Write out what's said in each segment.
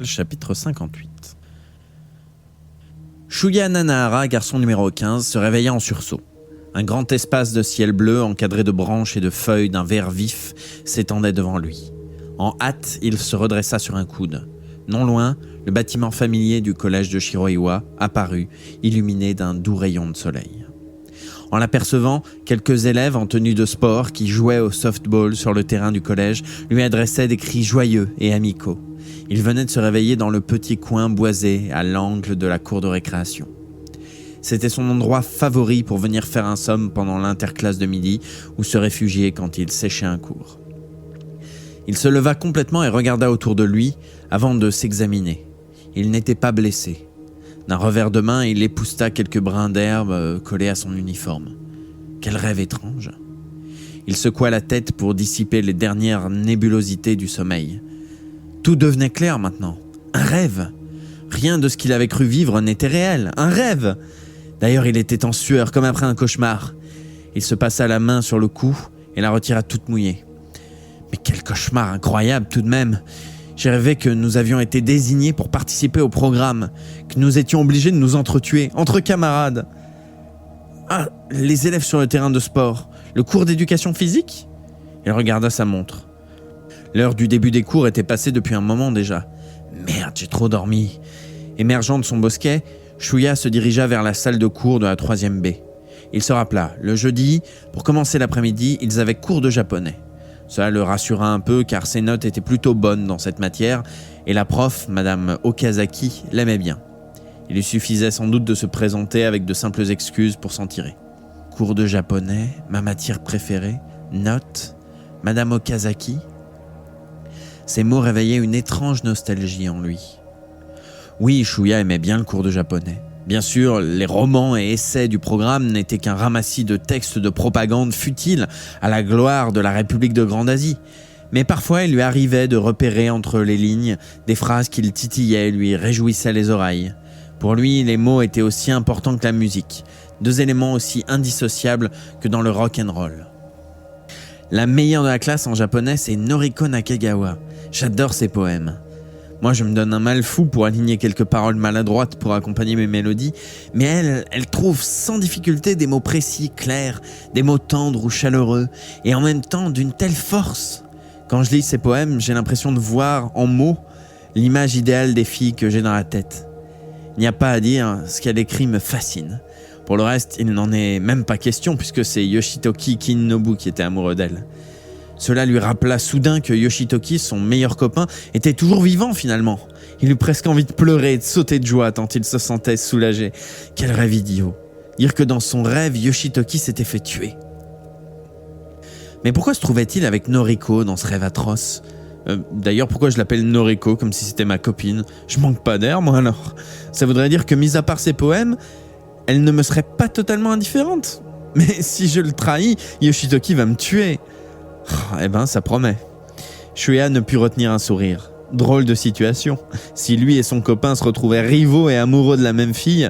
chapitre 58. Shuya Nanahara, garçon numéro 15, se réveilla en sursaut. Un grand espace de ciel bleu encadré de branches et de feuilles d'un vert vif s'étendait devant lui. En hâte, il se redressa sur un coude. Non loin, le bâtiment familier du collège de Shiroiwa apparut, illuminé d'un doux rayon de soleil. En l'apercevant, quelques élèves en tenue de sport qui jouaient au softball sur le terrain du collège lui adressaient des cris joyeux et amicaux. Il venait de se réveiller dans le petit coin boisé à l'angle de la cour de récréation. C'était son endroit favori pour venir faire un somme pendant l'interclasse de midi ou se réfugier quand il séchait un cours. Il se leva complètement et regarda autour de lui avant de s'examiner. Il n'était pas blessé. D'un revers de main, il épousseta quelques brins d'herbe collés à son uniforme. Quel rêve étrange! Il secoua la tête pour dissiper les dernières nébulosités du sommeil. Tout devenait clair maintenant. Un rêve! Rien de ce qu'il avait cru vivre n'était réel. Un rêve! D'ailleurs, il était en sueur, comme après un cauchemar. Il se passa la main sur le cou et la retira toute mouillée. Mais quel cauchemar incroyable tout de même! J'ai rêvé que nous avions été désignés pour participer au programme, que nous étions obligés de nous entretuer, entre camarades. Ah, les élèves sur le terrain de sport, le cours d'éducation physique? Il regarda sa montre. L'heure du début des cours était passée depuis un moment déjà. Merde, j'ai trop dormi. Émergeant de son bosquet, Shuya se dirigea vers la salle de cours de la 3e B. Il se rappela, le jeudi, pour commencer l'après-midi, ils avaient cours de japonais. Cela le rassura un peu car ses notes étaient plutôt bonnes dans cette matière et la prof, Madame Okazaki, l'aimait bien. Il lui suffisait sans doute de se présenter avec de simples excuses pour s'en tirer. Cours de japonais, ma matière préférée, notes, Madame Okazaki. Ces mots réveillaient une étrange nostalgie en lui. Oui, Shuya aimait bien le cours de japonais. Bien sûr, les romans et essais du programme n'étaient qu'un ramassis de textes de propagande futiles à la gloire de la République de Grande Asie. Mais parfois, il lui arrivait de repérer entre les lignes des phrases qui le titillaient et lui réjouissaient les oreilles. Pour lui, les mots étaient aussi importants que la musique, deux éléments aussi indissociables que dans le rock and roll. La meilleure de la classe en japonais, c'est Noriko Nakagawa. J'adore ses poèmes. Moi, je me donne un mal fou pour aligner quelques paroles maladroites pour accompagner mes mélodies, mais elle trouve sans difficulté des mots précis, clairs, des mots tendres ou chaleureux, et en même temps d'une telle force. Quand je lis ses poèmes, j'ai l'impression de voir en mots l'image idéale des filles que j'ai dans la tête. Il n'y a pas à dire, ce qu'elle écrit me fascine. Pour le reste, il n'en est même pas question puisque c'est Yoshitoki Kinnobu qui était amoureux d'elle. Cela lui rappela soudain que Yoshitoki, son meilleur copain, était toujours vivant finalement. Il eut presque envie de pleurer et de sauter de joie tant il se sentait soulagé. Quel rêve idiot. Dire que dans son rêve, Yoshitoki s'était fait tuer. Mais pourquoi se trouvait-il avec Noriko dans ce rêve atroce ? D'ailleurs, pourquoi je l'appelle Noriko comme si c'était ma copine ? Je manque pas d'air, moi alors. Ça voudrait dire que, mis à part ses poèmes, elle ne me serait pas totalement indifférente. Mais si je le trahis, Yoshitoki va me tuer. Eh ben, ça promet. Shuya ne put retenir un sourire. Drôle de situation. Si lui et son copain se retrouvaient rivaux et amoureux de la même fille,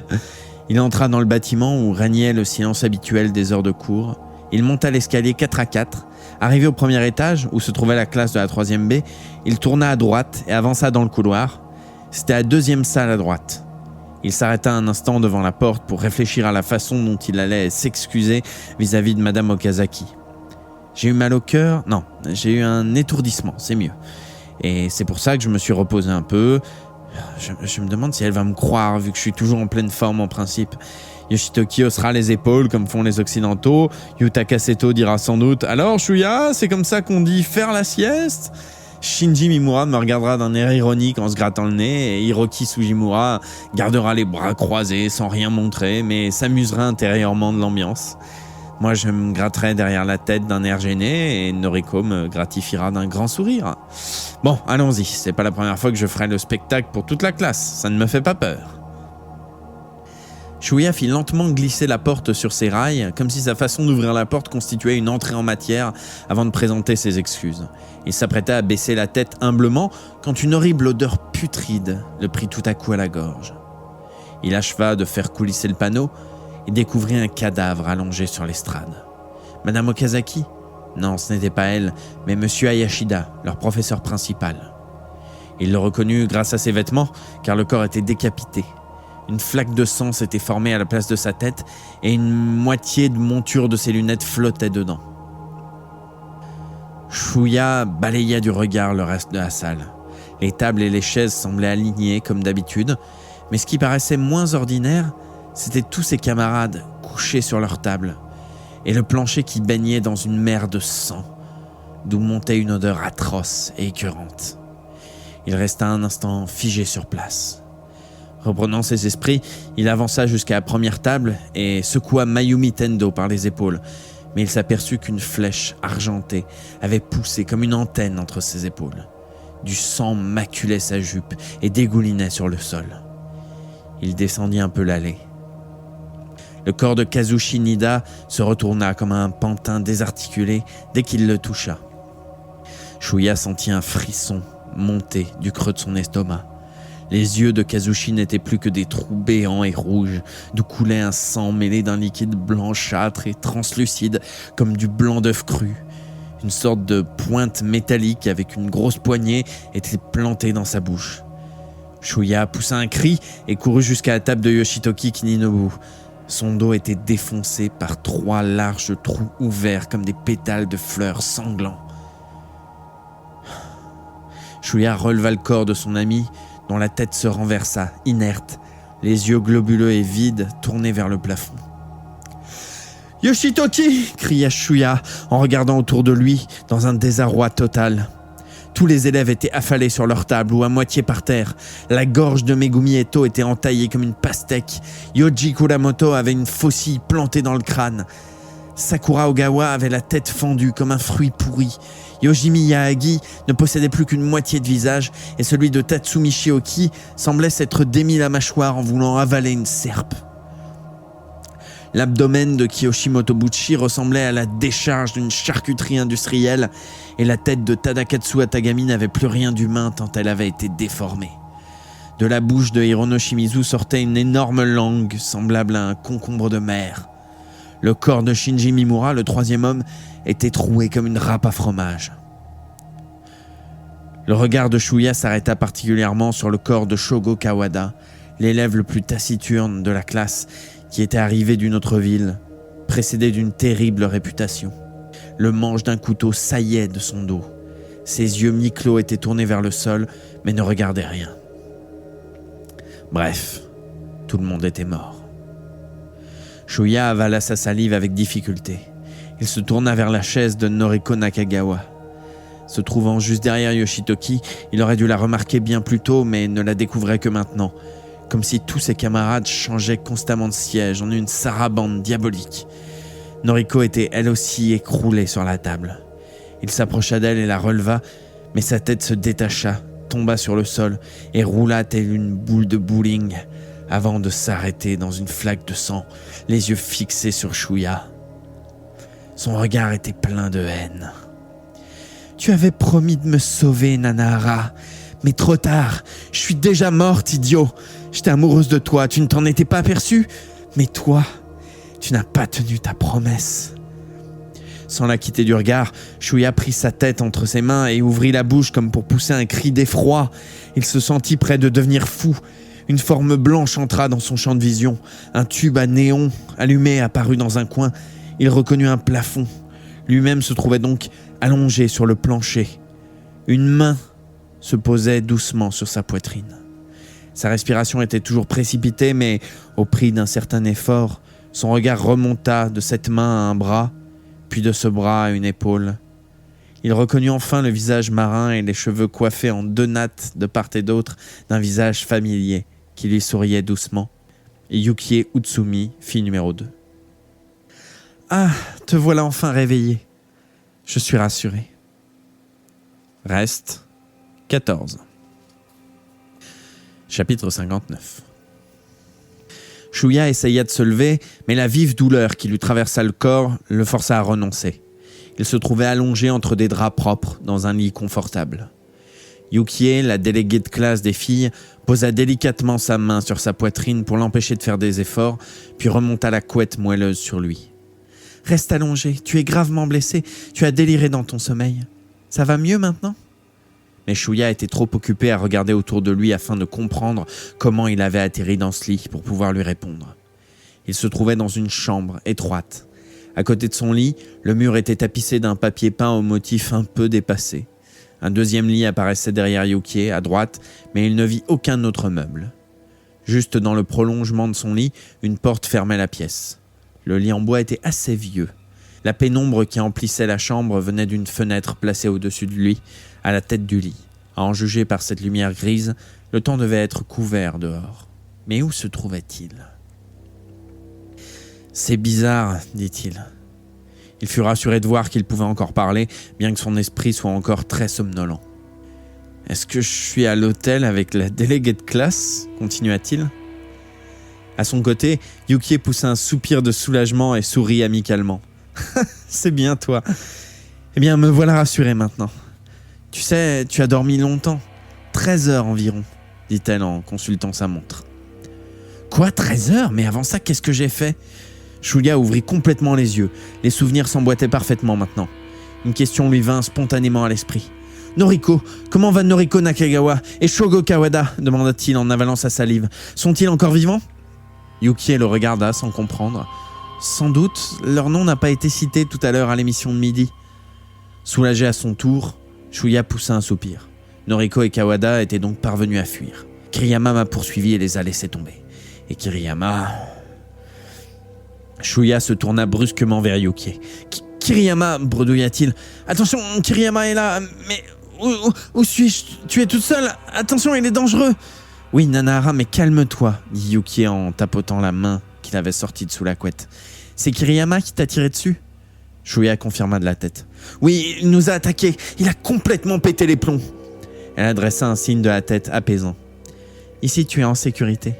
il entra dans le bâtiment où régnait le silence habituel des heures de cours. Il monta l'escalier 4 à 4. Arrivé au premier étage, où se trouvait la classe de la 3e B, il tourna à droite et avança dans le couloir. C'était la 2e salle à droite. Il s'arrêta un instant devant la porte pour réfléchir à la façon dont il allait s'excuser vis-à-vis de Madame Okazaki. J'ai eu mal au cœur. Non, j'ai eu un étourdissement, c'est mieux. Et c'est pour ça que je me suis reposé un peu. Je me demande si elle va me croire, vu que je suis toujours en pleine forme en principe. Yoshitoki haussera les épaules, comme font les occidentaux. Yutaka Seto dira sans doute « Alors, Shuya, c'est comme ça qu'on dit faire la sieste ?» Shinji Mimura me regardera d'un air ironique en se grattant le nez, et Hiroki Sugimura gardera les bras croisés sans rien montrer, mais s'amusera intérieurement de l'ambiance. Moi, je me gratterai derrière la tête d'un air gêné et Noriko me gratifiera d'un grand sourire. Bon, allons-y, c'est pas la première fois que je ferai le spectacle pour toute la classe, ça ne me fait pas peur. Shuya fit lentement glisser la porte sur ses rails, comme si sa façon d'ouvrir la porte constituait une entrée en matière avant de présenter ses excuses. Il s'apprêta à baisser la tête humblement quand une horrible odeur putride le prit tout à coup à la gorge. Il acheva de faire coulisser le panneau et découvrit un cadavre allongé sur l'estrade. Madame Okazaki ? Non, ce n'était pas elle, mais Monsieur Hayashida, leur professeur principal. Il le reconnut grâce à ses vêtements, car le corps était décapité. Une flaque de sang s'était formée à la place de sa tête et une moitié de monture de ses lunettes flottait dedans. Shuya balaya du regard le reste de la salle. Les tables et les chaises semblaient alignées comme d'habitude, mais ce qui paraissait moins ordinaire, c'étaient tous ses camarades couchés sur leur table et le plancher qui baignait dans une mer de sang, d'où montait une odeur atroce et écœurante. Il resta un instant figé sur place. Reprenant ses esprits, il avança jusqu'à la première table et secoua Mayumi Tendo par les épaules, mais il s'aperçut qu'une flèche argentée avait poussé comme une antenne entre ses épaules. Du sang maculait sa jupe et dégoulinait sur le sol. Il descendit un peu l'allée. Le corps de Kazushi Nida se retourna comme un pantin désarticulé dès qu'il le toucha. Shuya sentit un frisson monter du creux de son estomac. Les yeux de Kazushi n'étaient plus que des trous béants et rouges, d'où coulait un sang mêlé d'un liquide blanchâtre et translucide comme du blanc d'œuf cru. Une sorte de pointe métallique avec une grosse poignée était plantée dans sa bouche. Shuya poussa un cri et courut jusqu'à la table de Yoshitoki Kininobu. Son dos était défoncé par 3 larges trous ouverts comme des pétales de fleurs sanglants. Shuya releva le corps de son ami, dont la tête se renversa, inerte, les yeux globuleux et vides tournés vers le plafond. « Yoshitoki !» cria Shuya en regardant autour de lui dans un désarroi total. Tous les élèves étaient affalés sur leur table ou à moitié par terre. La gorge de Megumi Eto était entaillée comme une pastèque. Yoji Kuramoto avait une faucille plantée dans le crâne. Sakura Ogawa avait la tête fendue comme un fruit pourri. Yoji Miyagi ne possédait plus qu'une moitié de visage et celui de Tatsumi Shioki semblait s'être démis la mâchoire en voulant avaler une serpe. L'abdomen de Kiyoshi Motobuchi ressemblait à la décharge d'une charcuterie industrielle et la tête de Tadakatsu Atagami n'avait plus rien d'humain tant elle avait été déformée. De la bouche de Hirono Shimizu sortait une énorme langue semblable à un concombre de mer. Le corps de Shinji Mimura, le 3e homme, était troué comme une râpe à fromage. Le regard de Shuya s'arrêta particulièrement sur le corps de Shogo Kawada, l'élève le plus taciturne de la classe qui était arrivé d'une autre ville, précédé d'une terrible réputation. Le manche d'un couteau saillait de son dos. Ses yeux mi-clos étaient tournés vers le sol, mais ne regardaient rien. Bref, tout le monde était mort. Shuya avala sa salive avec difficulté. Il se tourna vers la chaise de Noriko Nakagawa. Se trouvant juste derrière Yoshitoki, il aurait dû la remarquer bien plus tôt, mais ne la découvrait que maintenant, comme si tous ses camarades changeaient constamment de siège en une sarabande diabolique. Noriko était elle aussi écroulée sur la table. Il s'approcha d'elle et la releva, mais sa tête se détacha, tomba sur le sol et roula telle une boule de bowling, avant de s'arrêter dans une flaque de sang, les yeux fixés sur Shuya. Son regard était plein de haine. « Tu avais promis de me sauver, Nanahara, mais trop tard. Je suis déjà morte, idiot. J'étais amoureuse de toi, tu ne t'en étais pas aperçu. Mais toi, tu n'as pas tenu ta promesse. » Sans la quitter du regard, Shuya prit sa tête entre ses mains et ouvrit la bouche comme pour pousser un cri d'effroi. Il se sentit près de devenir fou. Une forme blanche entra dans son champ de vision. Un tube à néon allumé apparut dans un coin. Il reconnut un plafond. Lui-même se trouvait donc allongé sur le plancher. Une main se posait doucement sur sa poitrine. Sa respiration était toujours précipitée, mais au prix d'un certain effort, son regard remonta de cette main à un bras, puis de ce bras à une épaule. Il reconnut enfin le visage marin et les cheveux coiffés en 2 nattes de part et d'autre d'un visage familier qui lui souriait doucement. Yukie Utsumi, fille numéro 2. « Ah, te voilà enfin réveillé. Je suis rassuré. » Reste 14. Chapitre 59. Shuya essaya de se lever, mais la vive douleur qui lui traversa le corps le força à renoncer. Il se trouvait allongé entre des draps propres dans un lit confortable. Yukie, la déléguée de classe des filles, posa délicatement sa main sur sa poitrine pour l'empêcher de faire des efforts, puis remonta la couette moelleuse sur lui. « Reste allongé, tu es gravement blessé, tu as déliré dans ton sommeil. Ça va mieux maintenant ?»« Mais Shuya était trop occupé à regarder autour de lui afin de comprendre comment il avait atterri dans ce lit pour pouvoir lui répondre. Il se trouvait dans une chambre étroite. À côté de son lit, le mur était tapissé d'un papier peint au motif un peu dépassé. Un deuxième lit apparaissait derrière Yukie, à droite, mais il ne vit aucun autre meuble. Juste dans le prolongement de son lit, une porte fermait la pièce. Le lit en bois était assez vieux. La pénombre qui emplissait la chambre venait d'une fenêtre placée au-dessus de lui, à la tête du lit. À en juger par cette lumière grise, le temps devait être couvert dehors. Mais où se trouvait-il ? « C'est bizarre, dit-il. » Il fut rassuré de voir qu'il pouvait encore parler, bien que son esprit soit encore très somnolent. « Est-ce que je suis à l'hôtel avec la déléguée de classe ?» continua-t-il. À son côté, Yukie poussa un soupir de soulagement et sourit amicalement. « C'est bien toi. Eh bien, me voilà rassuré maintenant. Tu sais, tu as dormi longtemps. 13 heures environ, dit-elle en consultant sa montre. Quoi, 13 heures ? Mais avant ça, qu'est-ce que j'ai fait ? Shuya ouvrit complètement les yeux. Les souvenirs s'emboîtaient parfaitement maintenant. Une question lui vint spontanément à l'esprit. Noriko, comment va Noriko Nakagawa et Shogo Kawada ? Demanda-t-il en avalant sa salive. Sont-ils encore vivants ? Yukie le regarda sans comprendre. Sans doute, leur nom n'a pas été cité tout à l'heure à l'émission de midi. Soulagé à son tour, Shuya poussa un soupir. Noriko et Kawada étaient donc parvenus à fuir. Kiriyama m'a poursuivi et les a laissés tomber. Et Kiriyama... Shuya se tourna brusquement vers Yukie. Kiriyama, bredouilla-t-il. Attention, Kiriyama est là, mais où suis-je ? Tu es toute seule ? Attention, il est dangereux. Oui, Nanahara, mais calme-toi, dit Yukie en tapotant la main qu'il avait sortie de sous la couette. C'est Kiriyama qui t'a tiré dessus ? Shuya confirma de la tête. Oui, il nous a attaqués. Il a complètement pété les plombs. Elle adressa un signe de la tête apaisant. Ici, tu es en sécurité.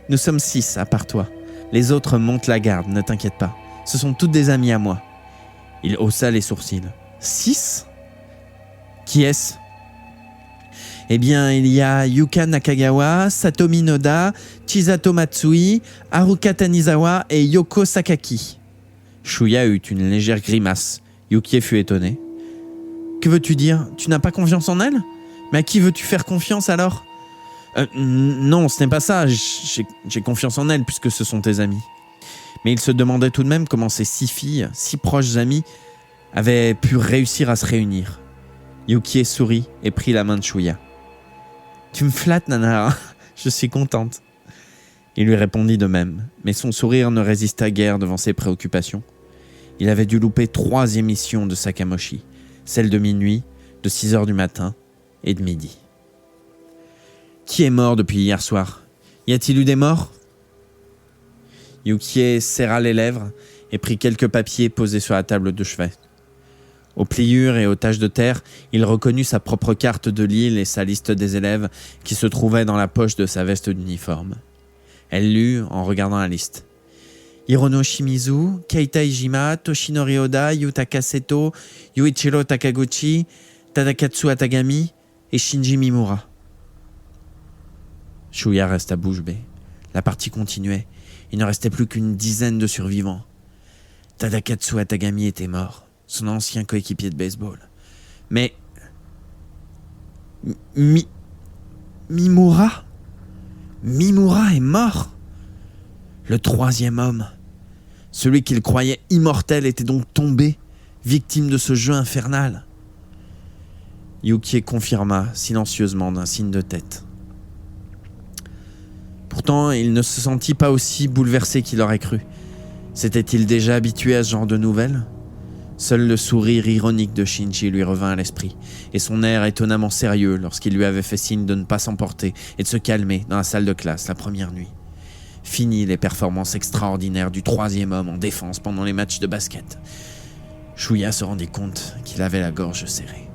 Nous sommes 6, à part toi. Les autres montent la garde, ne t'inquiète pas. Ce sont toutes des amies à moi. Il haussa les sourcils. 6 ? Qui est-ce ? Eh bien, il y a Yuka Nakagawa, Satomi Noda, Chisato Matsui, Haruka Tanizawa et Yoko Sakaki. Shuya eut une légère grimace. Yukie fut étonné. Que veux-tu dire ? Tu n'as pas confiance en elle ? Mais à qui veux-tu faire confiance alors ? Non, ce n'est pas ça. J'ai confiance en elle puisque ce sont tes amis. Mais il se demandait tout de même comment ces 6 filles, si proches amies, avaient pu réussir à se réunir. Yukie sourit et prit la main de Shuya. Tu me flattes, Nana. Je suis contente. Il lui répondit de même, mais son sourire ne résista guère devant ses préoccupations. Il avait dû louper 3 émissions de Sakamoshi, celle de minuit, de 6 heures du matin et de midi. Qui est mort depuis hier soir ? Y a-t-il eu des morts ? Yukie serra les lèvres et prit quelques papiers posés sur la table de chevet. Aux pliures et aux taches de terre, il reconnut sa propre carte de l'île et sa liste des élèves qui se trouvaient dans la poche de sa veste d'uniforme. Elle lut en regardant la liste. Hirono Shimizu, Keita Ijima, Toshinori Oda, Yutaka Seto, Yuichiro Takaguchi, Tadakatsu Atagami et Shinji Mimura. Shuya resta bouche bée. La partie continuait. Il ne restait plus qu'une dizaine de survivants. Tadakatsu Atagami était mort, son ancien coéquipier de baseball. Mais... Mimura ? Mimura est mort ? Le 3e homme. Celui qu'il croyait immortel était donc tombé, victime de ce jeu infernal. Yukie confirma silencieusement d'un signe de tête. Pourtant, il ne se sentit pas aussi bouleversé qu'il aurait cru. S'était-il déjà habitué à ce genre de nouvelles ? Seul le sourire ironique de Shinji lui revint à l'esprit, et son air étonnamment sérieux lorsqu'il lui avait fait signe de ne pas s'emporter et de se calmer dans la salle de classe la première nuit. Fini les performances extraordinaires du 3e homme en défense pendant les matchs de basket. Shuya se rendit compte qu'il avait la gorge serrée.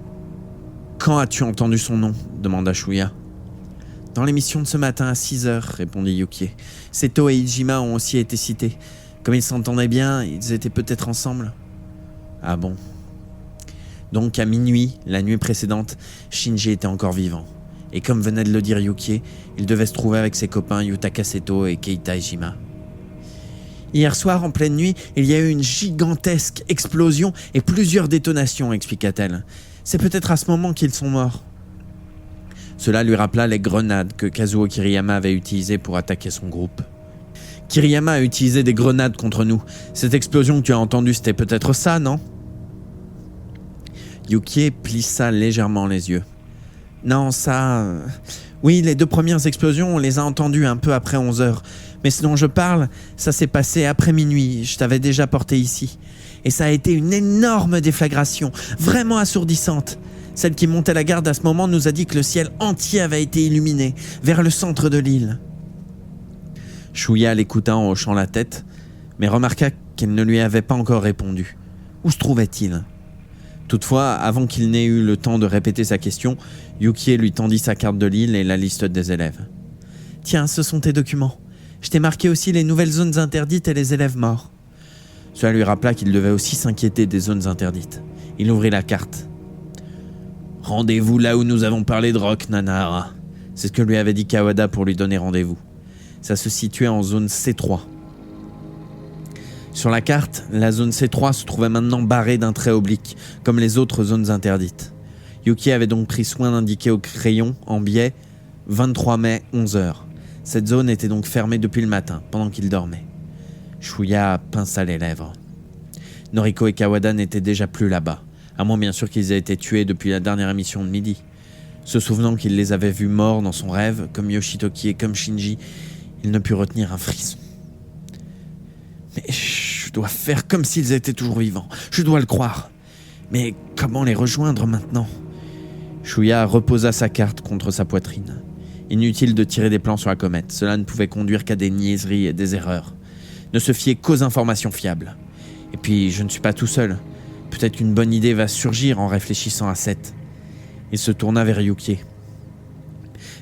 « Quand as-tu entendu son nom ?» demanda Shuya. « Dans l'émission de ce matin à 6 heures, répondit Yukie. Seto et Ijima ont aussi été cités. Comme ils s'entendaient bien, ils étaient peut-être ensemble. » Ah bon. Donc à minuit, la nuit précédente, Shinji était encore vivant. Et comme venait de le dire Yukie, il devait se trouver avec ses copains Yutaka Seto et Keita Ijima. Hier soir, en pleine nuit, il y a eu une gigantesque explosion et plusieurs détonations, expliqua-t-elle. C'est peut-être à ce moment qu'ils sont morts. Cela lui rappela les grenades que Kazuo Kiriyama avait utilisées pour attaquer son groupe. Kiriyama a utilisé des grenades contre nous. Cette explosion que tu as entendue, c'était peut-être ça, non? Yukie plissa légèrement les yeux. Non, ça... Oui, les 2 premières explosions, on les a entendues un peu après 11 heures. Mais ce dont je parle, ça s'est passé après minuit. Je t'avais déjà porté ici. Et ça a été une énorme déflagration, vraiment assourdissante. Celle qui montait la garde à ce moment nous a dit que le ciel entier avait été illuminé, vers le centre de l'île. Shuya l'écouta en hochant la tête, mais remarqua qu'elle ne lui avait pas encore répondu. Où se trouvait-il ? Toutefois, avant qu'il n'ait eu le temps de répéter sa question, Yukie lui tendit sa carte de l'île et la liste des élèves. « Tiens, ce sont tes documents. Je t'ai marqué aussi les nouvelles zones interdites et les élèves morts. » Cela lui rappela qu'il devait aussi s'inquiéter des zones interdites. Il ouvrit la carte. « Rendez-vous là où nous avons parlé de Rock, Nanahara. » C'est ce que lui avait dit Kawada pour lui donner rendez-vous. Ça se situait en zone C3. Sur la carte, la zone C3 se trouvait maintenant barrée d'un trait oblique, comme les autres zones interdites. Yukie avait donc pris soin d'indiquer au crayon, en biais, 23 mai, 11h. Cette zone était donc fermée depuis le matin, pendant qu'il dormait. Shuya pinça les lèvres. Noriko et Kawada n'étaient déjà plus là-bas, à moins bien sûr qu'ils aient été tués depuis la dernière émission de midi. Se souvenant qu'il les avait vus morts dans son rêve, comme Yoshitoki et comme Shinji, il ne put retenir un frisson. Mais je dois faire comme s'ils étaient toujours vivants. Je dois le croire. Mais comment les rejoindre maintenant ? Shuya reposa sa carte contre sa poitrine. Inutile de tirer des plans sur la comète. Cela ne pouvait conduire qu'à des niaiseries et des erreurs. Ne se fier qu'aux informations fiables. Et puis, je ne suis pas tout seul. Peut-être qu'une bonne idée va surgir en réfléchissant à Seth. Il se tourna vers Yukie.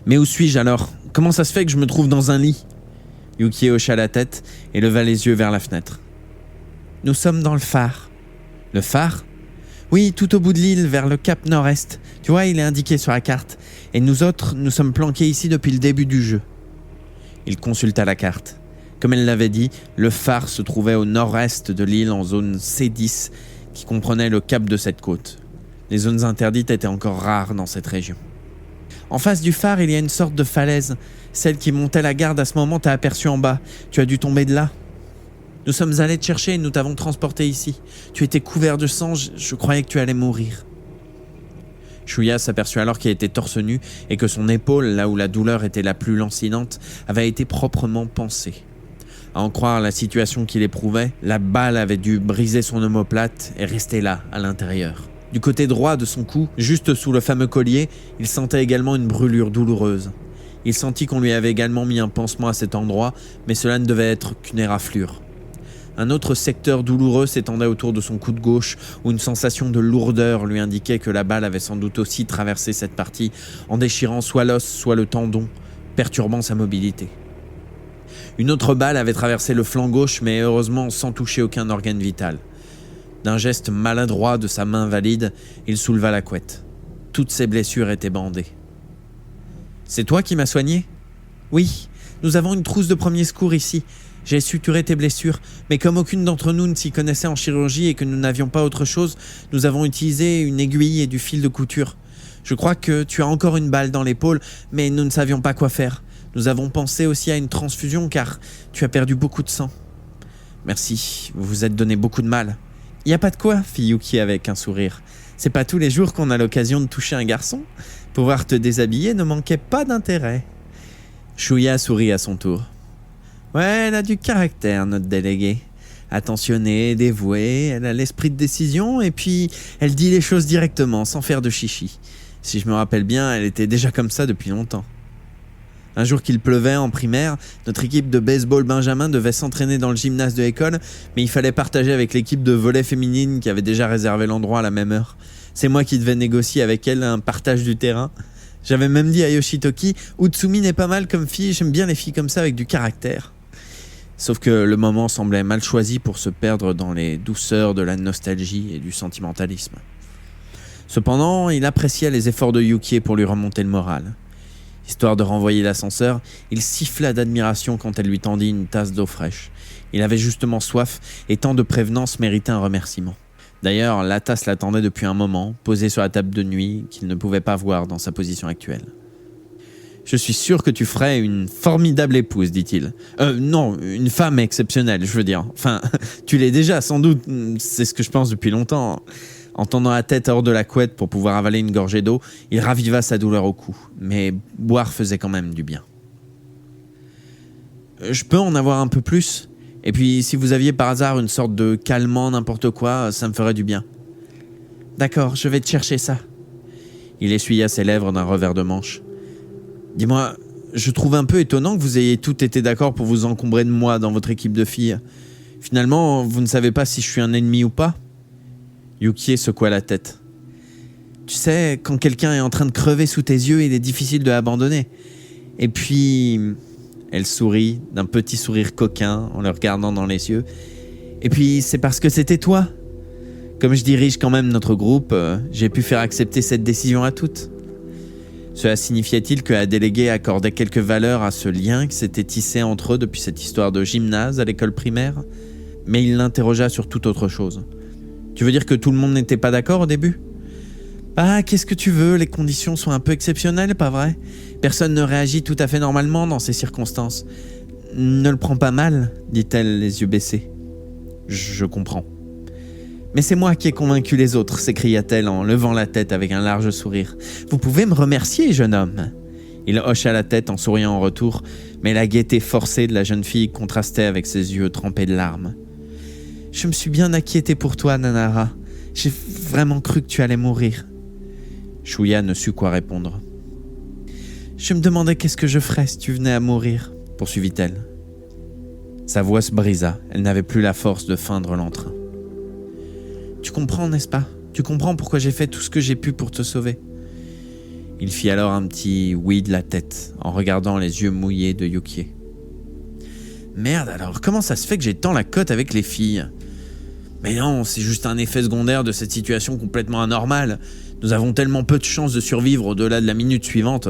Mais où suis-je alors ? Comment ça se fait que je me trouve dans un lit ? Yukie hocha la tête et leva les yeux vers la fenêtre. Nous sommes dans le phare. Le phare ? Oui, tout au bout de l'île, vers le cap nord-est. Tu vois, il est indiqué sur la carte. Et nous autres, nous sommes planqués ici depuis le début du jeu. Il consulta la carte. Comme elle l'avait dit, le phare se trouvait au nord-est de l'île en zone C10, qui comprenait le cap de cette côte. Les zones interdites étaient encore rares dans cette région. En face du phare, il y a une sorte de falaise. Celle qui montait la garde à ce moment t'a aperçu en bas. Tu as dû tomber de là. Nous sommes allés te chercher et nous t'avons transporté ici. Tu étais couvert de sang, je croyais que tu allais mourir. Shuya s'aperçut alors qu'il était torse nu et que son épaule, là où la douleur était la plus lancinante, avait été proprement pansée. À en croire la situation qu'il éprouvait, la balle avait dû briser son omoplate et rester là, à l'intérieur. Du côté droit de son cou, juste sous le fameux collier, il sentait également une brûlure douloureuse. Il sentit qu'on lui avait également mis un pansement à cet endroit, mais cela ne devait être qu'une éraflure. Un autre secteur douloureux s'étendait autour de son coude gauche, où une sensation de lourdeur lui indiquait que la balle avait sans doute aussi traversé cette partie, en déchirant soit l'os, soit le tendon, perturbant sa mobilité. Une autre balle avait traversé le flanc gauche, mais heureusement sans toucher aucun organe vital. D'un geste maladroit de sa main valide, il souleva la couette. Toutes ses blessures étaient bandées. « C'est toi qui m'as soigné ? » ?»« Oui, nous avons une trousse de premier secours ici. J'ai suturé tes blessures, mais comme aucune d'entre nous ne s'y connaissait en chirurgie et que nous n'avions pas autre chose, nous avons utilisé une aiguille et du fil de couture. Je crois que tu as encore une balle dans l'épaule, mais nous ne savions pas quoi faire. Nous avons pensé aussi à une transfusion car tu as perdu beaucoup de sang. »« Merci, vous vous êtes donné beaucoup de mal. »« Y a pas de quoi, » fit Yukie avec un sourire. « C'est pas tous les jours qu'on a l'occasion de toucher un garçon. Pouvoir te déshabiller ne manquait pas d'intérêt. » Shuya sourit à son tour. « Ouais, elle a du caractère, notre déléguée. Attentionnée, dévouée, elle a l'esprit de décision et puis elle dit les choses directement, sans faire de chichi. Si je me rappelle bien, elle était déjà comme ça depuis longtemps. » Un jour qu'il pleuvait en primaire, notre équipe de baseball Benjamin devait s'entraîner dans le gymnase de l'école, mais il fallait partager avec l'équipe de volley féminine qui avait déjà réservé l'endroit à la même heure. C'est moi qui devais négocier avec elle un partage du terrain. J'avais même dit à Yoshitoki, Utsumi n'est pas mal comme fille, j'aime bien les filles comme ça avec du caractère. Sauf que le moment semblait mal choisi pour se perdre dans les douceurs de la nostalgie et du sentimentalisme. Cependant, il appréciait les efforts de Yukie pour lui remonter le moral. Histoire de renvoyer l'ascenseur, il siffla d'admiration quand elle lui tendit une tasse d'eau fraîche. Il avait justement soif et tant de prévenance méritait un remerciement. D'ailleurs, la tasse l'attendait depuis un moment, posée sur la table de nuit, qu'il ne pouvait pas voir dans sa position actuelle. « Je suis sûr que tu ferais une formidable épouse, dit-il. Non, une femme exceptionnelle, je veux dire. Enfin, tu l'es déjà, sans doute, c'est ce que je pense depuis longtemps. » En tendant la tête hors de la couette pour pouvoir avaler une gorgée d'eau, il raviva sa douleur au cou, mais boire faisait quand même du bien. « Je peux en avoir un peu plus ? Et puis, si vous aviez par hasard une sorte de calmant, n'importe quoi, ça me ferait du bien. »« D'accord, je vais te chercher ça. » Il essuya ses lèvres d'un revers de manche. « Dis-moi, je trouve un peu étonnant que vous ayez toutes été d'accord pour vous encombrer de moi dans votre équipe de filles. Finalement, vous ne savez pas si je suis un ennemi ou pas ?» Yukie secoua la tête. « Tu sais, quand quelqu'un est en train de crever sous tes yeux, il est difficile de l'abandonner. Et puis... » Elle sourit d'un petit sourire coquin en le regardant dans les yeux. « Et puis, c'est parce que c'était toi. Comme je dirige quand même notre groupe, j'ai pu faire accepter cette décision à toutes. » Cela signifiait-il que la déléguée accordait quelque valeur à ce lien qui s'était tissé entre eux depuis cette histoire de gymnase à l'école primaire ? Mais il l'interrogea sur toute autre chose. « Tu veux dire que tout le monde n'était pas d'accord au début ? » « Ah, qu'est-ce que tu veux, les conditions sont un peu exceptionnelles, pas vrai ? Personne ne réagit tout à fait normalement dans ces circonstances. Ne le prends pas mal, dit-elle les yeux baissés. Je comprends. Mais c'est moi qui ai convaincu les autres, s'écria-t-elle en levant la tête avec un large sourire. Vous pouvez me remercier, jeune homme. Il hocha la tête en souriant en retour, mais la gaieté forcée de la jeune fille contrastait avec ses yeux trempés de larmes. Je me suis bien inquiété pour toi, Nanara. J'ai vraiment cru que tu allais mourir. Shuya ne sut quoi répondre. Je me demandais qu'est-ce que je ferais si tu venais à mourir, poursuivit-elle. Sa voix se brisa, elle n'avait plus la force de feindre l'entrain. Tu comprends, n'est-ce pas ? Tu comprends pourquoi j'ai fait tout ce que j'ai pu pour te sauver. Il fit alors un petit oui de la tête, en regardant les yeux mouillés de Yukie. Merde alors, comment ça se fait que j'ai tant la cote avec les filles ? Mais non, c'est juste un effet secondaire de cette situation complètement anormale. Nous avons tellement peu de chances de survivre au-delà de la minute suivante.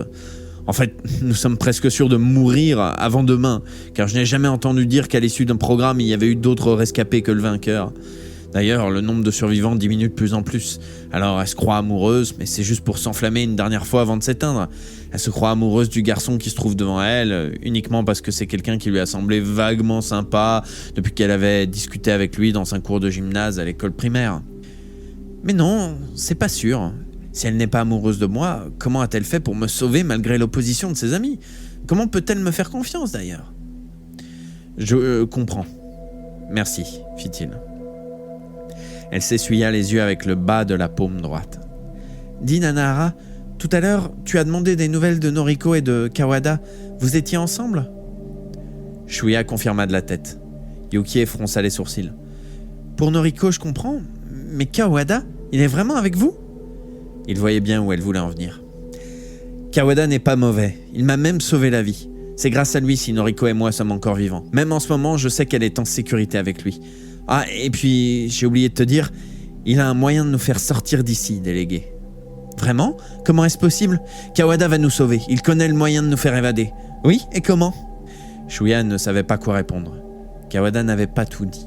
En fait, nous sommes presque sûrs de mourir avant demain, car je n'ai jamais entendu dire qu'à l'issue d'un programme, il y avait eu d'autres rescapés que le vainqueur. D'ailleurs, le nombre de survivants diminue de plus en plus. Alors, elle se croit amoureuse, mais c'est juste pour s'enflammer une dernière fois avant de s'éteindre. Elle se croit amoureuse du garçon qui se trouve devant elle, uniquement parce que c'est quelqu'un qui lui a semblé vaguement sympa depuis qu'elle avait discuté avec lui dans un cours de gymnase à l'école primaire. Mais non, c'est pas sûr. Si elle n'est pas amoureuse de moi, comment a-t-elle fait pour me sauver malgré l'opposition de ses amis ? Comment peut-elle me faire confiance d'ailleurs ? Je comprends. Merci, fit-il. Elle s'essuya les yeux avec le bas de la paume droite. Dis Nanahara, tout à l'heure, tu as demandé des nouvelles de Noriko et de Kawada. Vous étiez ensemble ? Shuya confirma de la tête. Yukie fronça les sourcils. Pour Noriko, je comprends, mais Kawada, il est vraiment avec vous ? Il voyait bien où elle voulait en venir. Kawada n'est pas mauvais, il m'a même sauvé la vie. C'est grâce à lui si Noriko et moi sommes encore vivants. Même en ce moment, je sais qu'elle est en sécurité avec lui. Ah, et puis, j'ai oublié de te dire, il a un moyen de nous faire sortir d'ici, délégué. Vraiment ? Comment est-ce possible ? Kawada va nous sauver, il connaît le moyen de nous faire évader. Oui, et comment ? Shuya ne savait pas quoi répondre. Kawada n'avait pas tout dit.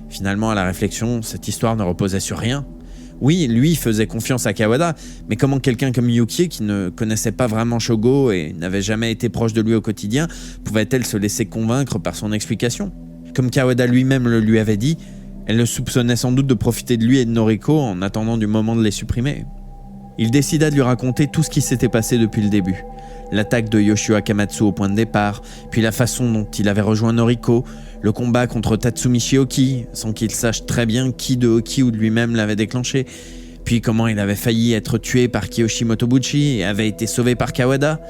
Finalement, à la réflexion, cette histoire ne reposait sur rien. Oui, lui faisait confiance à Kawada, mais comment quelqu'un comme Yukie, qui ne connaissait pas vraiment Shogo et n'avait jamais été proche de lui au quotidien, pouvait-elle se laisser convaincre par son explication ? Comme Kawada lui-même le lui avait dit, elle le soupçonnait sans doute de profiter de lui et de Noriko en attendant du moment de les supprimer. Il décida de lui raconter tout ce qui s'était passé depuis le début. L'attaque de Yoshio Akamatsu au point de départ, puis la façon dont il avait rejoint Noriko, le combat contre Tatsumi Shioki, sans qu'il sache très bien qui de Oki ou de lui-même l'avait déclenché, puis comment il avait failli être tué par Kiyoshi Motobuchi et avait été sauvé par Kawada,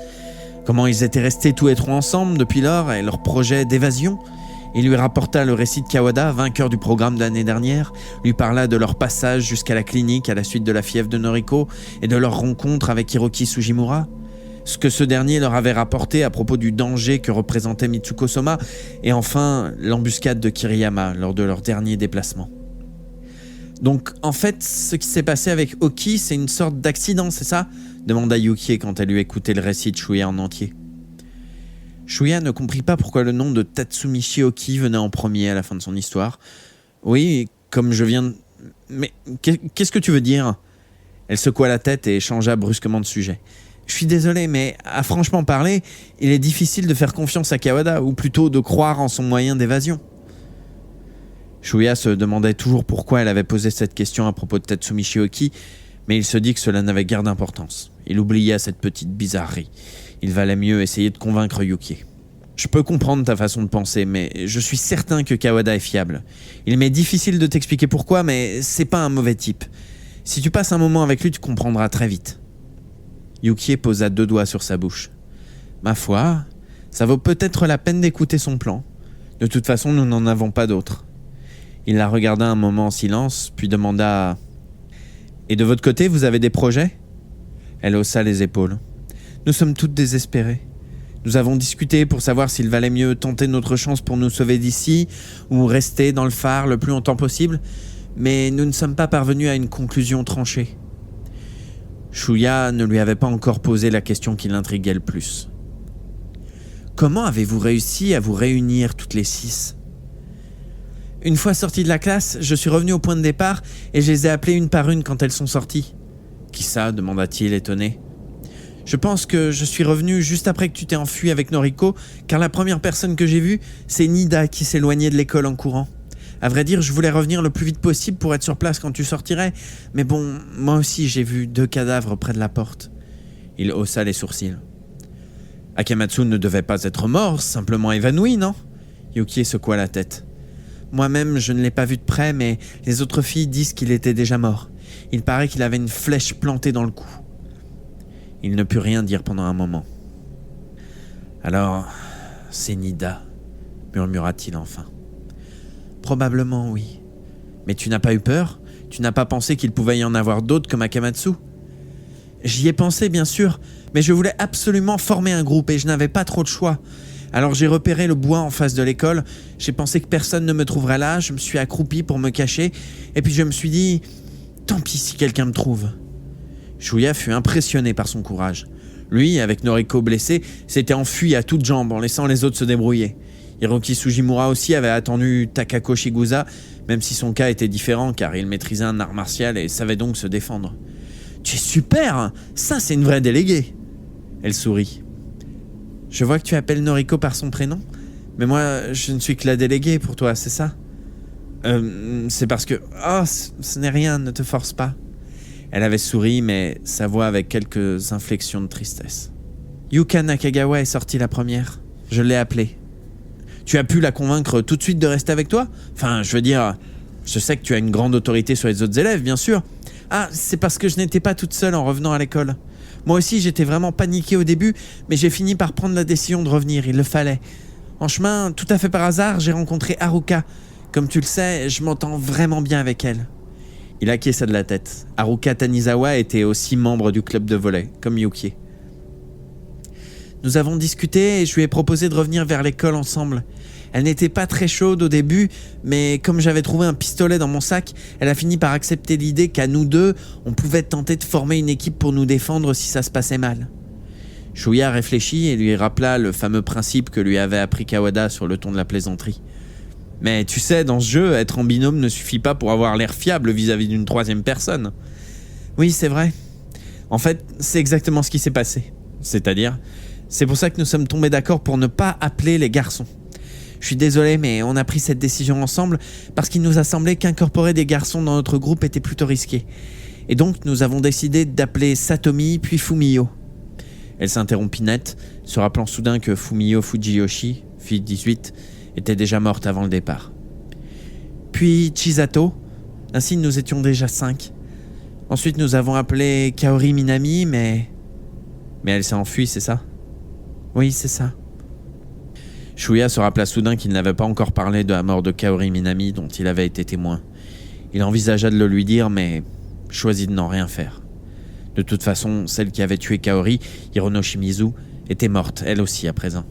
comment ils étaient restés tous les trois ensemble depuis lors et leur projet d'évasion. Il lui rapporta le récit de Kawada, vainqueur du programme de l'année dernière, lui parla de leur passage jusqu'à la clinique à la suite de la fièvre de Noriko et de leur rencontre avec Hiroki Sugimura. Ce que ce dernier leur avait rapporté à propos du danger que représentait Mitsuko Soma, et enfin l'embuscade de Kiriyama lors de leur dernier déplacement. Donc en fait, ce qui s'est passé avec Oki, c'est une sorte d'accident, c'est ça ? Demanda Yukie quand elle lui écoutait le récit de Shuya en entier. Shuya ne comprit pas pourquoi le nom de Tatsumi Shioki venait en premier à la fin de son histoire. Oui, comme je viens... Mais qu'est-ce que tu veux dire ?» Elle secoua la tête et changea brusquement de sujet. « Je suis désolé, mais à franchement parler, il est difficile de faire confiance à Kawada, ou plutôt de croire en son moyen d'évasion. » Shuya se demandait toujours pourquoi elle avait posé cette question à propos de Tatsumi Shioki, mais il se dit que cela n'avait guère d'importance. Il oublia cette petite bizarrerie. Il valait mieux essayer de convaincre Yukie. « Je peux comprendre ta façon de penser, mais je suis certain que Kawada est fiable. Il m'est difficile de t'expliquer pourquoi, mais c'est pas un mauvais type. Si tu passes un moment avec lui, tu comprendras très vite. » Yukie posa 2 doigts sur sa bouche. « Ma foi, ça vaut peut-être la peine d'écouter son plan. De toute façon, nous n'en avons pas d'autre. » Il la regarda un moment en silence, puis demanda « Et de votre côté, vous avez des projets ?» Elle haussa les épaules. « Nous sommes toutes désespérées. Nous avons discuté pour savoir s'il valait mieux tenter notre chance pour nous sauver d'ici ou rester dans le phare le plus longtemps possible, mais nous ne sommes pas parvenus à une conclusion tranchée. » Shuya ne lui avait pas encore posé la question qui l'intriguait le plus. « Comment avez-vous réussi à vous réunir toutes les 6 ?» Une fois sortie de la classe, je suis revenu au point de départ et je les ai appelées une par une quand elles sont sorties. « Qui ça ?» demanda-t-il étonné. « Je pense que je suis revenu juste après que tu t'es enfui avec Noriko, car la première personne que j'ai vue, c'est Nida qui s'éloignait de l'école en courant. À vrai dire, je voulais revenir le plus vite possible pour être sur place quand tu sortirais, mais bon, moi aussi j'ai vu 2 cadavres près de la porte. » Il haussa les sourcils. « Akamatsu ne devait pas être mort, simplement évanoui, non ?» Yukie secoua la tête. « Moi-même, je ne l'ai pas vu de près, mais les autres filles disent qu'il était déjà mort. Il paraît qu'il avait une flèche plantée dans le cou. » Il ne put rien dire pendant un moment. « Alors, c'est Nida, » murmura-t-il enfin. « Probablement, oui. Mais tu n'as pas eu peur ? Tu n'as pas pensé qu'il pouvait y en avoir d'autres comme Akamatsu ? » J'y ai pensé, bien sûr, mais je voulais absolument former un groupe et je n'avais pas trop de choix. Alors j'ai repéré le bois en face de l'école, j'ai pensé que personne ne me trouverait là, je me suis accroupi pour me cacher, et puis je me suis dit, tant pis si quelqu'un me trouve. Shuya fut impressionné par son courage. Lui, avec Noriko blessée, s'était enfui à toutes jambes en laissant les autres se débrouiller. Hiroki Sujimura aussi avait attendu Takako Shigusa, même si son cas était différent car il maîtrisait un art martial et savait donc se défendre. « Tu es super, ça c'est une vraie déléguée !» Elle sourit. « Je vois que tu appelles Noriko par son prénom, mais moi je ne suis que la déléguée pour toi, c'est ça ? » C'est parce que... Oh, ce n'est rien, ne te force pas. Elle avait souri, mais sa voix avec quelques inflexions de tristesse. Yuka Nakagawa est sortie la première. Je l'ai appelée. Tu as pu la convaincre tout de suite de rester avec toi ? Enfin, je veux dire, je sais que tu as une grande autorité sur les autres élèves, bien sûr. Ah, c'est parce que je n'étais pas toute seule en revenant à l'école. Moi aussi, j'étais vraiment paniquée au début, mais j'ai fini par prendre la décision de revenir, il le fallait. En chemin, tout à fait par hasard, j'ai rencontré Haruka. Comme tu le sais, je m'entends vraiment bien avec elle. Il acquiesça de la tête. Haruka Tanizawa était aussi membre du club de volley, comme Yuki. Nous avons discuté et je lui ai proposé de revenir vers l'école ensemble. Elle n'était pas très chaude au début, mais comme j'avais trouvé un pistolet dans mon sac, elle a fini par accepter l'idée qu'à nous deux, on pouvait tenter de former une équipe pour nous défendre si ça se passait mal. Shuya réfléchit et lui rappela le fameux principe que lui avait appris Kawada sur le ton de la plaisanterie. Mais tu sais, dans ce jeu, être en binôme ne suffit pas pour avoir l'air fiable vis-à-vis d'une troisième personne. Oui, c'est vrai. En fait, c'est exactement ce qui s'est passé. C'est-à-dire, c'est pour ça que nous sommes tombés d'accord pour ne pas appeler les garçons. Je suis désolé, mais on a pris cette décision ensemble parce qu'il nous a semblé qu'incorporer des garçons dans notre groupe était plutôt risqué. Et donc, nous avons décidé d'appeler Satomi puis Fumio. Elle s'interrompit net, se rappelant soudain que Fumio Fujiyoshi, fille de 18, était déjà morte avant le départ. Puis Chisato, ainsi nous étions déjà 5. Ensuite, nous avons appelé Kaori Minami, mais elle s'est enfuie, c'est ça ? Oui, c'est ça. Shuya se rappela soudain qu'il n'avait pas encore parlé de la mort de Kaori Minami dont il avait été témoin. Il envisagea de le lui dire, mais choisit de n'en rien faire. De toute façon, celle qui avait tué Kaori, Hirono Shimizu, était morte, elle aussi, à présent.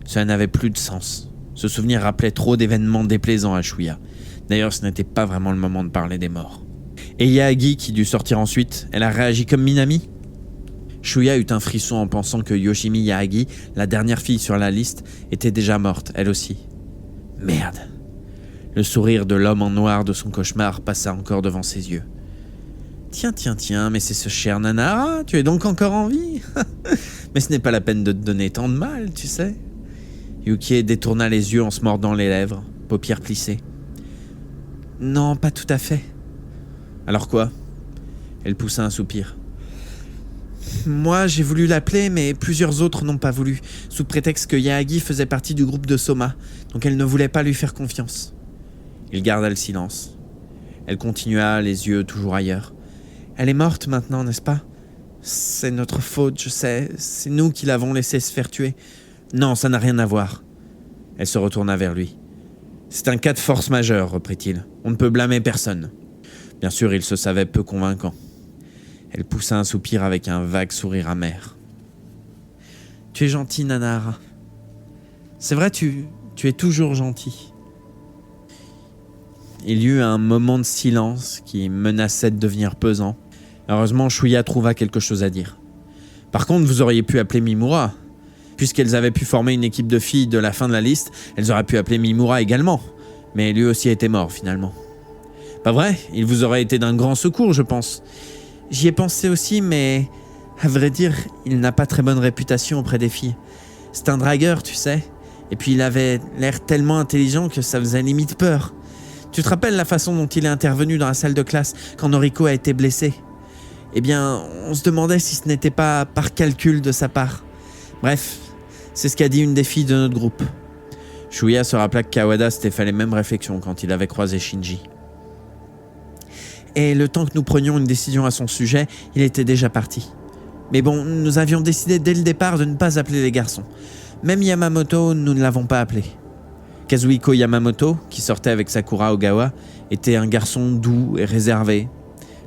Cela n'avait plus de sens. Ce souvenir rappelait trop d'événements déplaisants à Shuya. D'ailleurs, ce n'était pas vraiment le moment de parler des morts. Et Yaagi, qui dut sortir ensuite, elle a réagi comme Minami ? Shuya eut un frisson en pensant que Yoshimi Yaagi, la dernière fille sur la liste, était déjà morte, elle aussi. Merde. Le sourire de l'homme en noir de son cauchemar passa encore devant ses yeux. Tiens, mais c'est ce cher Nanara, tu es donc encore en vie? Mais ce n'est pas la peine de te donner tant de mal, tu sais. Yukie détourna les yeux en se mordant les lèvres, paupières plissées. Non, pas tout à fait. Alors quoi? Elle poussa un soupir. Moi, j'ai voulu l'appeler, mais plusieurs autres n'ont pas voulu, sous prétexte que Yaagi faisait partie du groupe de Soma, donc elle ne voulait pas lui faire confiance. Il garda le silence. Elle continua, les yeux toujours ailleurs. Elle est morte maintenant, n'est-ce pas? C'est notre faute, je sais. C'est nous qui l'avons laissée se faire tuer. Non, ça n'a rien à voir. Elle se retourna vers lui. C'est un cas de force majeure, reprit-il. On ne peut blâmer personne. Bien sûr, il se savait peu convaincant. Elle poussa un soupir avec un vague sourire amer. Tu es gentil, Nanara. C'est vrai, tu es toujours gentil. Il y eut un moment de silence qui menaçait de devenir pesant. Heureusement, Shuya trouva quelque chose à dire. Par contre, vous auriez pu appeler Mimura. Puisqu'elles avaient pu former une équipe de filles de la fin de la liste, elles auraient pu appeler Mimura également. Mais lui aussi était mort, finalement. Pas vrai? Il vous aurait été d'un grand secours, je pense. J'y ai pensé aussi, mais à vrai dire, il n'a pas très bonne réputation auprès des filles. C'est un dragueur, tu sais. Et puis il avait l'air tellement intelligent que ça faisait limite peur. Tu te rappelles la façon dont il est intervenu dans la salle de classe quand Noriko a été blessée? Eh bien, on se demandait si ce n'était pas par calcul de sa part. Bref, c'est ce qu'a dit une des filles de notre groupe. Shuya se rappela que Kawada s'était fait les mêmes réflexions quand il avait croisé Shinji. Et le temps que nous prenions une décision à son sujet, il était déjà parti. Mais bon, nous avions décidé dès le départ de ne pas appeler les garçons. Même Yamamoto, nous ne l'avons pas appelé. Kazuhiko Yamamoto, qui sortait avec Sakura Ogawa, était un garçon doux et réservé.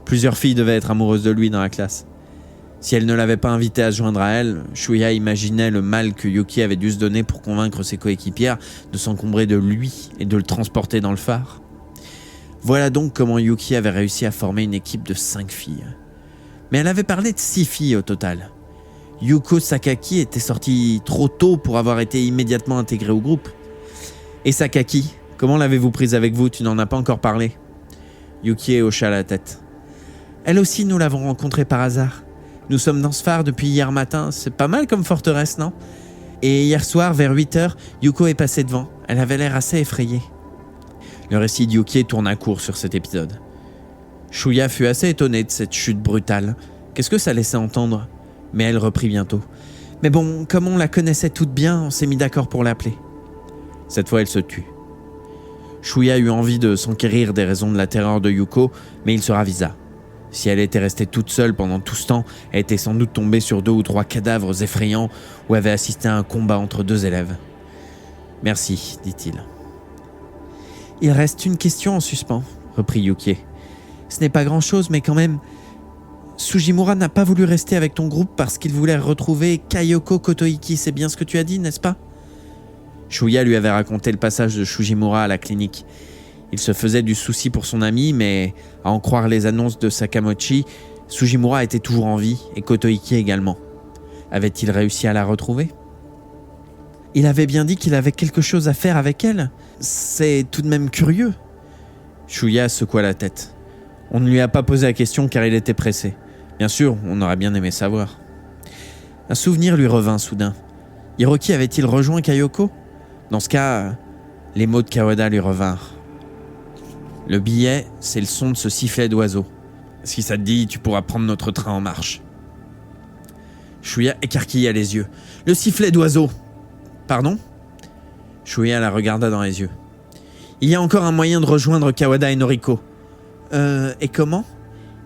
Plusieurs filles devaient être amoureuses de lui dans la classe. Si elle ne l'avait pas invité à se joindre à elle, Shuya imaginait le mal que Yuki avait dû se donner pour convaincre ses coéquipières de s'encombrer de lui et de le transporter dans le phare. Voilà donc comment Yuki avait réussi à former une équipe de 5 filles. Mais elle avait parlé de 6 filles au total. Yuko Sakaki était sortie trop tôt pour avoir été immédiatement intégrée au groupe. Et Sakaki, comment l'avez-vous prise avec vous? Tu n'en as pas encore parlé. Yuki hocha la tête. Elle aussi, nous l'avons rencontrée par hasard. Nous sommes dans ce phare depuis hier matin. C'est pas mal comme forteresse, non? Et hier soir, vers 8h, Yuko est passée devant. Elle avait l'air assez effrayée. Le récit de Yuki tourna court sur cet épisode. Shuya fut assez étonnée de cette chute brutale. Qu'est-ce que ça laissait entendre? Mais elle reprit bientôt. Mais bon, comme on la connaissait toute bien, on s'est mis d'accord pour l'appeler. Cette fois, elle se tut. Shuya eut envie de s'enquérir des raisons de la terreur de Yuko, mais il se ravisa. Si elle était restée toute seule pendant tout ce temps, elle était sans doute tombée sur 2 ou 3 cadavres effrayants ou avait assisté à un combat entre 2 élèves. « Merci, dit-il. »« Il reste une question en suspens, reprit Yuki. Ce n'est pas grand-chose, mais quand même... Sugimura n'a pas voulu rester avec ton groupe parce qu'il voulait retrouver Kayoko Kotoiki, c'est bien ce que tu as dit, n'est-ce pas? » Shuya lui avait raconté le passage de Sugimura à la clinique. Il se faisait du souci pour son ami, mais à en croire les annonces de Sakamochi, Sugimura était toujours en vie et Kotoiki également. Avait-il réussi à la retrouver? Il avait bien dit qu'il avait quelque chose à faire avec elle. C'est tout de même curieux. Shuya secoua la tête. On ne lui a pas posé la question car il était pressé. Bien sûr, on aurait bien aimé savoir. Un souvenir lui revint soudain. Hiroki avait-il rejoint Kayoko? Dans ce cas, les mots de Kawada lui revinrent. Le billet, c'est le son de ce sifflet d'oiseau. Si ça te dit, tu pourras prendre notre train en marche. Shuya écarquilla les yeux. Le sifflet d'oiseau. Pardon? Shuya la regarda dans les yeux. Il y a encore un moyen de rejoindre Kawada et Noriko. Et comment?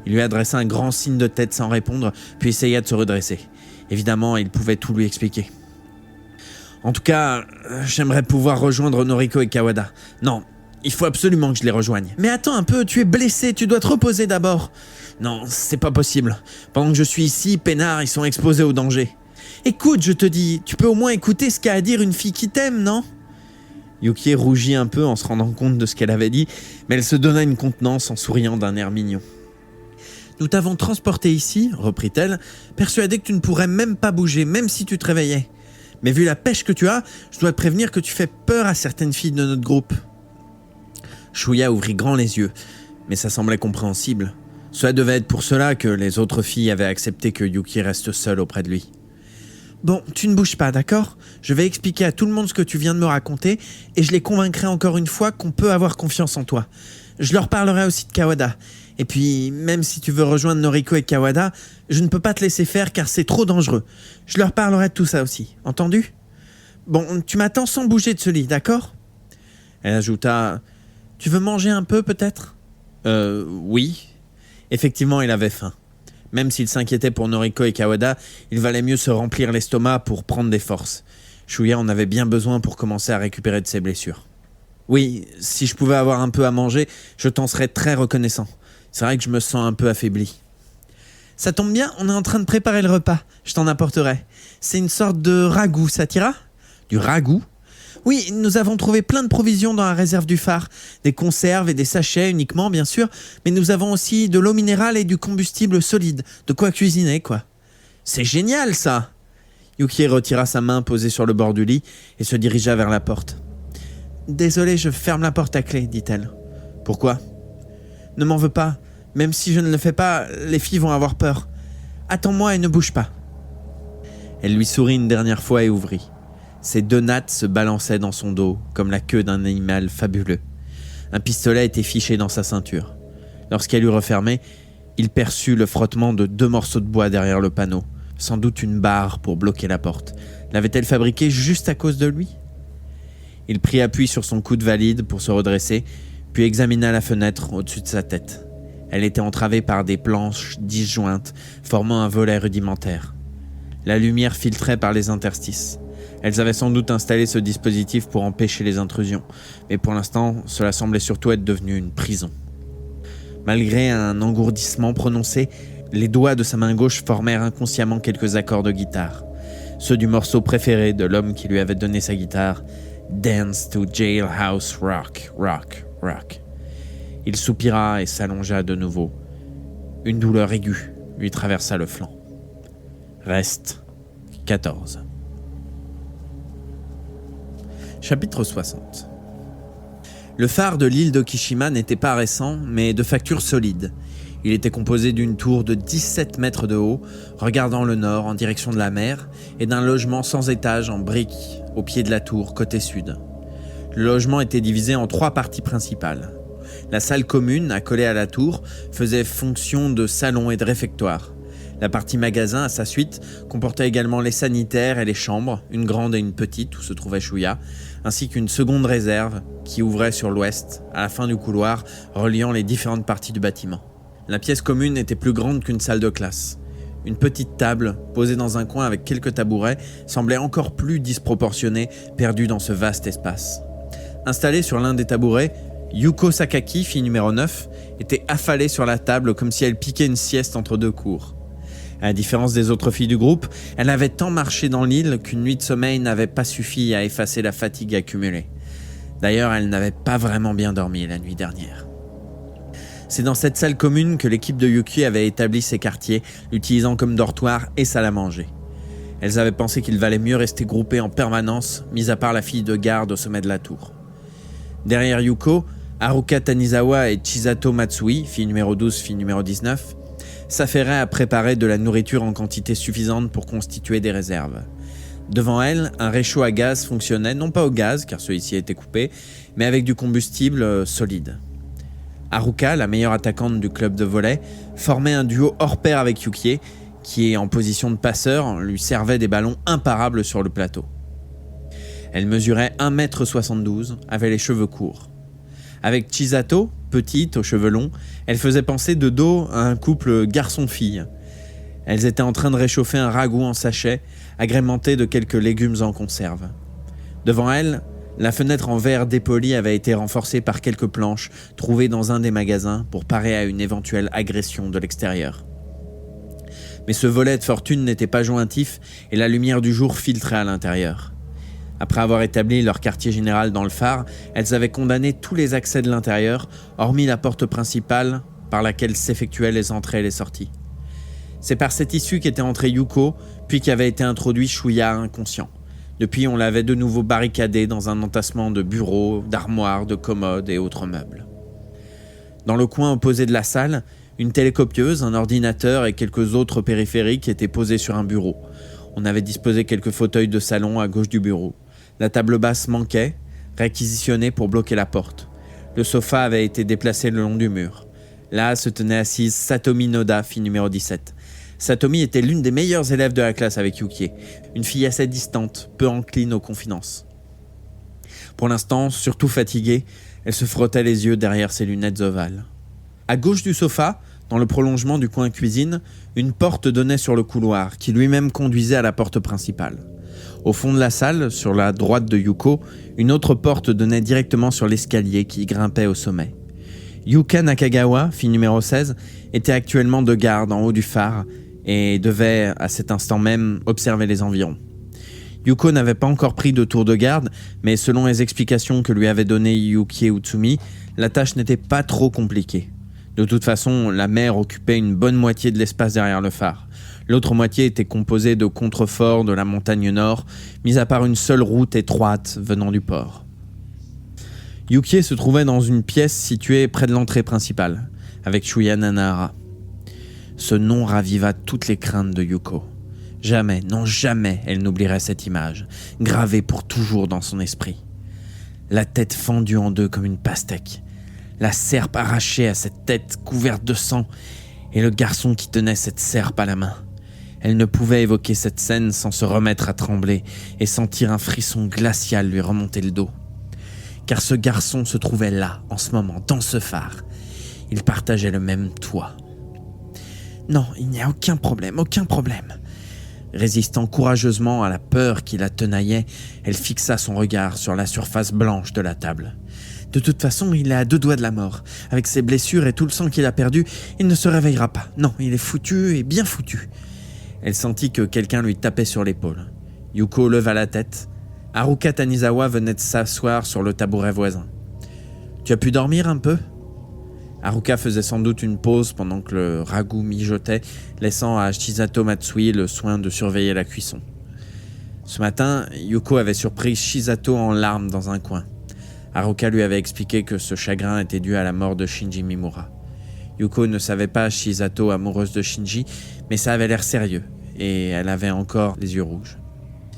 Il lui adressa un grand signe de tête sans répondre, puis essaya de se redresser. Évidemment, il pouvait tout lui expliquer. En tout cas, j'aimerais pouvoir rejoindre Noriko et Kawada. Non, il faut absolument que je les rejoigne. Mais attends un peu, tu es blessé, tu dois te reposer d'abord. Non, c'est pas possible. Pendant que je suis ici, peinards, ils sont exposés au danger. Écoute, je te dis, tu peux au moins écouter ce qu'a à dire une fille qui t'aime, non? Yuki rougit un peu en se rendant compte de ce qu'elle avait dit, mais elle se donna une contenance en souriant d'un air mignon. Nous t'avons transporté ici, reprit-elle, persuadée que tu ne pourrais même pas bouger, même si tu te réveillais. Mais vu la pêche que tu as, je dois te prévenir que tu fais peur à certaines filles de notre groupe. Shuya ouvrit grand les yeux, mais ça semblait compréhensible. Cela devait être pour cela que les autres filles avaient accepté que Yuki reste seule auprès de lui. « Bon, tu ne bouges pas, d'accord ? Je vais expliquer à tout le monde ce que tu viens de me raconter et je les convaincrai encore une fois qu'on peut avoir confiance en toi. Je leur parlerai aussi de Kawada. Et puis, même si tu veux rejoindre Noriko et Kawada, je ne peux pas te laisser faire car c'est trop dangereux. Je leur parlerai de tout ça aussi, entendu ? Bon, tu m'attends sans bouger de ce lit, d'accord ? » Elle ajouta « Tu veux manger un peu peut-être ? » Oui. Effectivement, il avait faim. Même s'il s'inquiétait pour Noriko et Kawada, il valait mieux se remplir l'estomac pour prendre des forces. Shuya en avait bien besoin pour commencer à récupérer de ses blessures. Oui, si je pouvais avoir un peu à manger, je t'en serais très reconnaissant. C'est vrai que je me sens un peu affaibli. Ça tombe bien, on est en train de préparer le repas. Je t'en apporterai. C'est une sorte de ragoût, ça t'ira ? Du ragoût ? Oui, nous avons trouvé plein de provisions dans la réserve du phare. Des conserves et des sachets uniquement, bien sûr. Mais nous avons aussi de l'eau minérale et du combustible solide. De quoi cuisiner, quoi. C'est génial, ça ! Yuki retira sa main posée sur le bord du lit et se dirigea vers la porte. Désolée, je ferme la porte à clé, dit-elle. Pourquoi ? Ne m'en veux pas. Même si je ne le fais pas, les filles vont avoir peur. Attends-moi et ne bouge pas. Elle lui sourit une dernière fois et ouvrit. Ses 2 nattes se balançaient dans son dos, comme la queue d'un animal fabuleux. Un pistolet était fiché dans sa ceinture. Lorsqu'elle eut refermé, il perçut le frottement de 2 morceaux de bois derrière le panneau, sans doute une barre pour bloquer la porte. L'avait-elle fabriquée juste à cause de lui ? Il prit appui sur son coude valide pour se redresser, puis examina la fenêtre au-dessus de sa tête. Elle était entravée par des planches disjointes, formant un volet rudimentaire. La lumière filtrait par les interstices. Elles avaient sans doute installé ce dispositif pour empêcher les intrusions, mais pour l'instant, cela semblait surtout être devenu une prison. Malgré un engourdissement prononcé, les doigts de sa main gauche formèrent inconsciemment quelques accords de guitare, ceux du morceau préféré de l'homme qui lui avait donné sa guitare, « Dance to Jailhouse Rock, Rock, Rock ». Il soupira et s'allongea de nouveau. Une douleur aiguë lui traversa le flanc. Reste 14. Chapitre 60. Le phare de l'île d'Okishima n'était pas récent, mais de facture solide. Il était composé d'une tour de 17 mètres de haut, regardant le nord en direction de la mer, et d'un logement sans étage en briques, au pied de la tour, côté sud. Le logement était divisé en 3 parties principales. La salle commune, accolée à la tour, faisait fonction de salon et de réfectoire. La partie magasin, à sa suite, comportait également les sanitaires et les chambres, une grande et une petite où se trouvait Shuya, ainsi qu'une seconde réserve qui ouvrait sur l'ouest, à la fin du couloir, reliant les différentes parties du bâtiment. La pièce commune était plus grande qu'une salle de classe. Une petite table, posée dans un coin avec quelques tabourets, semblait encore plus disproportionnée, perdue dans ce vaste espace. Installée sur l'un des tabourets, Yuko Sakaki, fille numéro 9, était affalée sur la table comme si elle piquait une sieste entre 2 cours. À la différence des autres filles du groupe, elle avait tant marché dans l'île qu'une nuit de sommeil n'avait pas suffi à effacer la fatigue accumulée. D'ailleurs, elle n'avait pas vraiment bien dormi la nuit dernière. C'est dans cette salle commune que l'équipe de Yuki avait établi ses quartiers, l'utilisant comme dortoir et salle à manger. Elles avaient pensé qu'il valait mieux rester groupées en permanence, mis à part la fille de garde au sommet de la tour. Derrière Yuko, Haruka Tanizawa et Chisato Matsui, fille numéro 12, fille numéro 19, s'affairaient à préparer de la nourriture en quantité suffisante pour constituer des réserves. Devant elle, un réchaud à gaz fonctionnait, non pas au gaz, car celui-ci était coupé, mais avec du combustible solide. Haruka, la meilleure attaquante du club de volley, formait un duo hors pair avec Yukie, qui, en position de passeur, lui servait des ballons imparables sur le plateau. Elle mesurait 1,72 m, avait les cheveux courts. Avec Chisato, petite, aux cheveux longs, elle faisait penser de dos à un couple garçon-fille. Elles étaient en train de réchauffer un ragoût en sachet, agrémenté de quelques légumes en conserve. Devant elle, la fenêtre en verre dépoli avait été renforcée par quelques planches trouvées dans un des magasins pour parer à une éventuelle agression de l'extérieur. Mais ce volet de fortune n'était pas jointif et la lumière du jour filtrait à l'intérieur. Après avoir établi leur quartier général dans le phare, elles avaient condamné tous les accès de l'intérieur, hormis la porte principale par laquelle s'effectuaient les entrées et les sorties. C'est par cette issue qu'était entré Yuko, puis qu'avait été introduit Shuya inconscient. Depuis, on l'avait de nouveau barricadé dans un entassement de bureaux, d'armoires, de commodes et autres meubles. Dans le coin opposé de la salle, une télécopieuse, un ordinateur et quelques autres périphériques étaient posés sur un bureau. On avait disposé quelques fauteuils de salon à gauche du bureau. La table basse manquait, réquisitionnée pour bloquer la porte. Le sofa avait été déplacé le long du mur. Là se tenait assise Satomi Noda, fille numéro 17. Satomi était l'une des meilleures élèves de la classe avec Yukie, une fille assez distante, peu encline aux confidences. Pour l'instant, surtout fatiguée, elle se frottait les yeux derrière ses lunettes ovales. À gauche du sofa, dans le prolongement du coin cuisine, une porte donnait sur le couloir, qui lui-même conduisait à la porte principale. Au fond de la salle, sur la droite de Yuko, une autre porte donnait directement sur l'escalier qui grimpait au sommet. Yuka Nakagawa, fille numéro 16, était actuellement de garde en haut du phare et devait, à cet instant même, observer les environs. Yuko n'avait pas encore pris de tour de garde, mais selon les explications que lui avait données Yukie Utsumi, la tâche n'était pas trop compliquée. De toute façon, la mer occupait une bonne moitié de l'espace derrière le phare. L'autre moitié était composée de contreforts de la montagne nord, mis à part une seule route étroite venant du port. Yukie se trouvait dans une pièce située près de l'entrée principale, avec Shuya Nanahara. Ce nom raviva toutes les craintes de Yuko. Jamais, non jamais, elle n'oublierait cette image, gravée pour toujours dans son esprit. La tête fendue en deux comme une pastèque, la serpe arrachée à cette tête couverte de sang, et le garçon qui tenait cette serpe à la main. Elle ne pouvait évoquer cette scène sans se remettre à trembler et sentir un frisson glacial lui remonter le dos. Car ce garçon se trouvait là, en ce moment, dans ce phare. Ils partageaient le même toit. Non, il n'y a aucun problème, aucun problème. Résistant courageusement à la peur qui la tenaillait, elle fixa son regard sur la surface blanche de la table. De toute façon, il est à 2 doigts de la mort. Avec ses blessures et tout le sang qu'il a perdu, il ne se réveillera pas. Non, il est foutu et bien foutu. Elle sentit que quelqu'un lui tapait sur l'épaule. Yuko leva la tête. Haruka Tanizawa venait de s'asseoir sur le tabouret voisin. « Tu as pu dormir un peu ?» Haruka faisait sans doute une pause pendant que le ragoût mijotait, laissant à Shizato Matsui le soin de surveiller la cuisson. Ce matin, Yuko avait surpris Shizato en larmes dans un coin. Haruka lui avait expliqué que ce chagrin était dû à la mort de Shinji Mimura. Yuko ne savait pas Shizato amoureuse de Shinji, mais ça avait l'air sérieux, et elle avait encore les yeux rouges.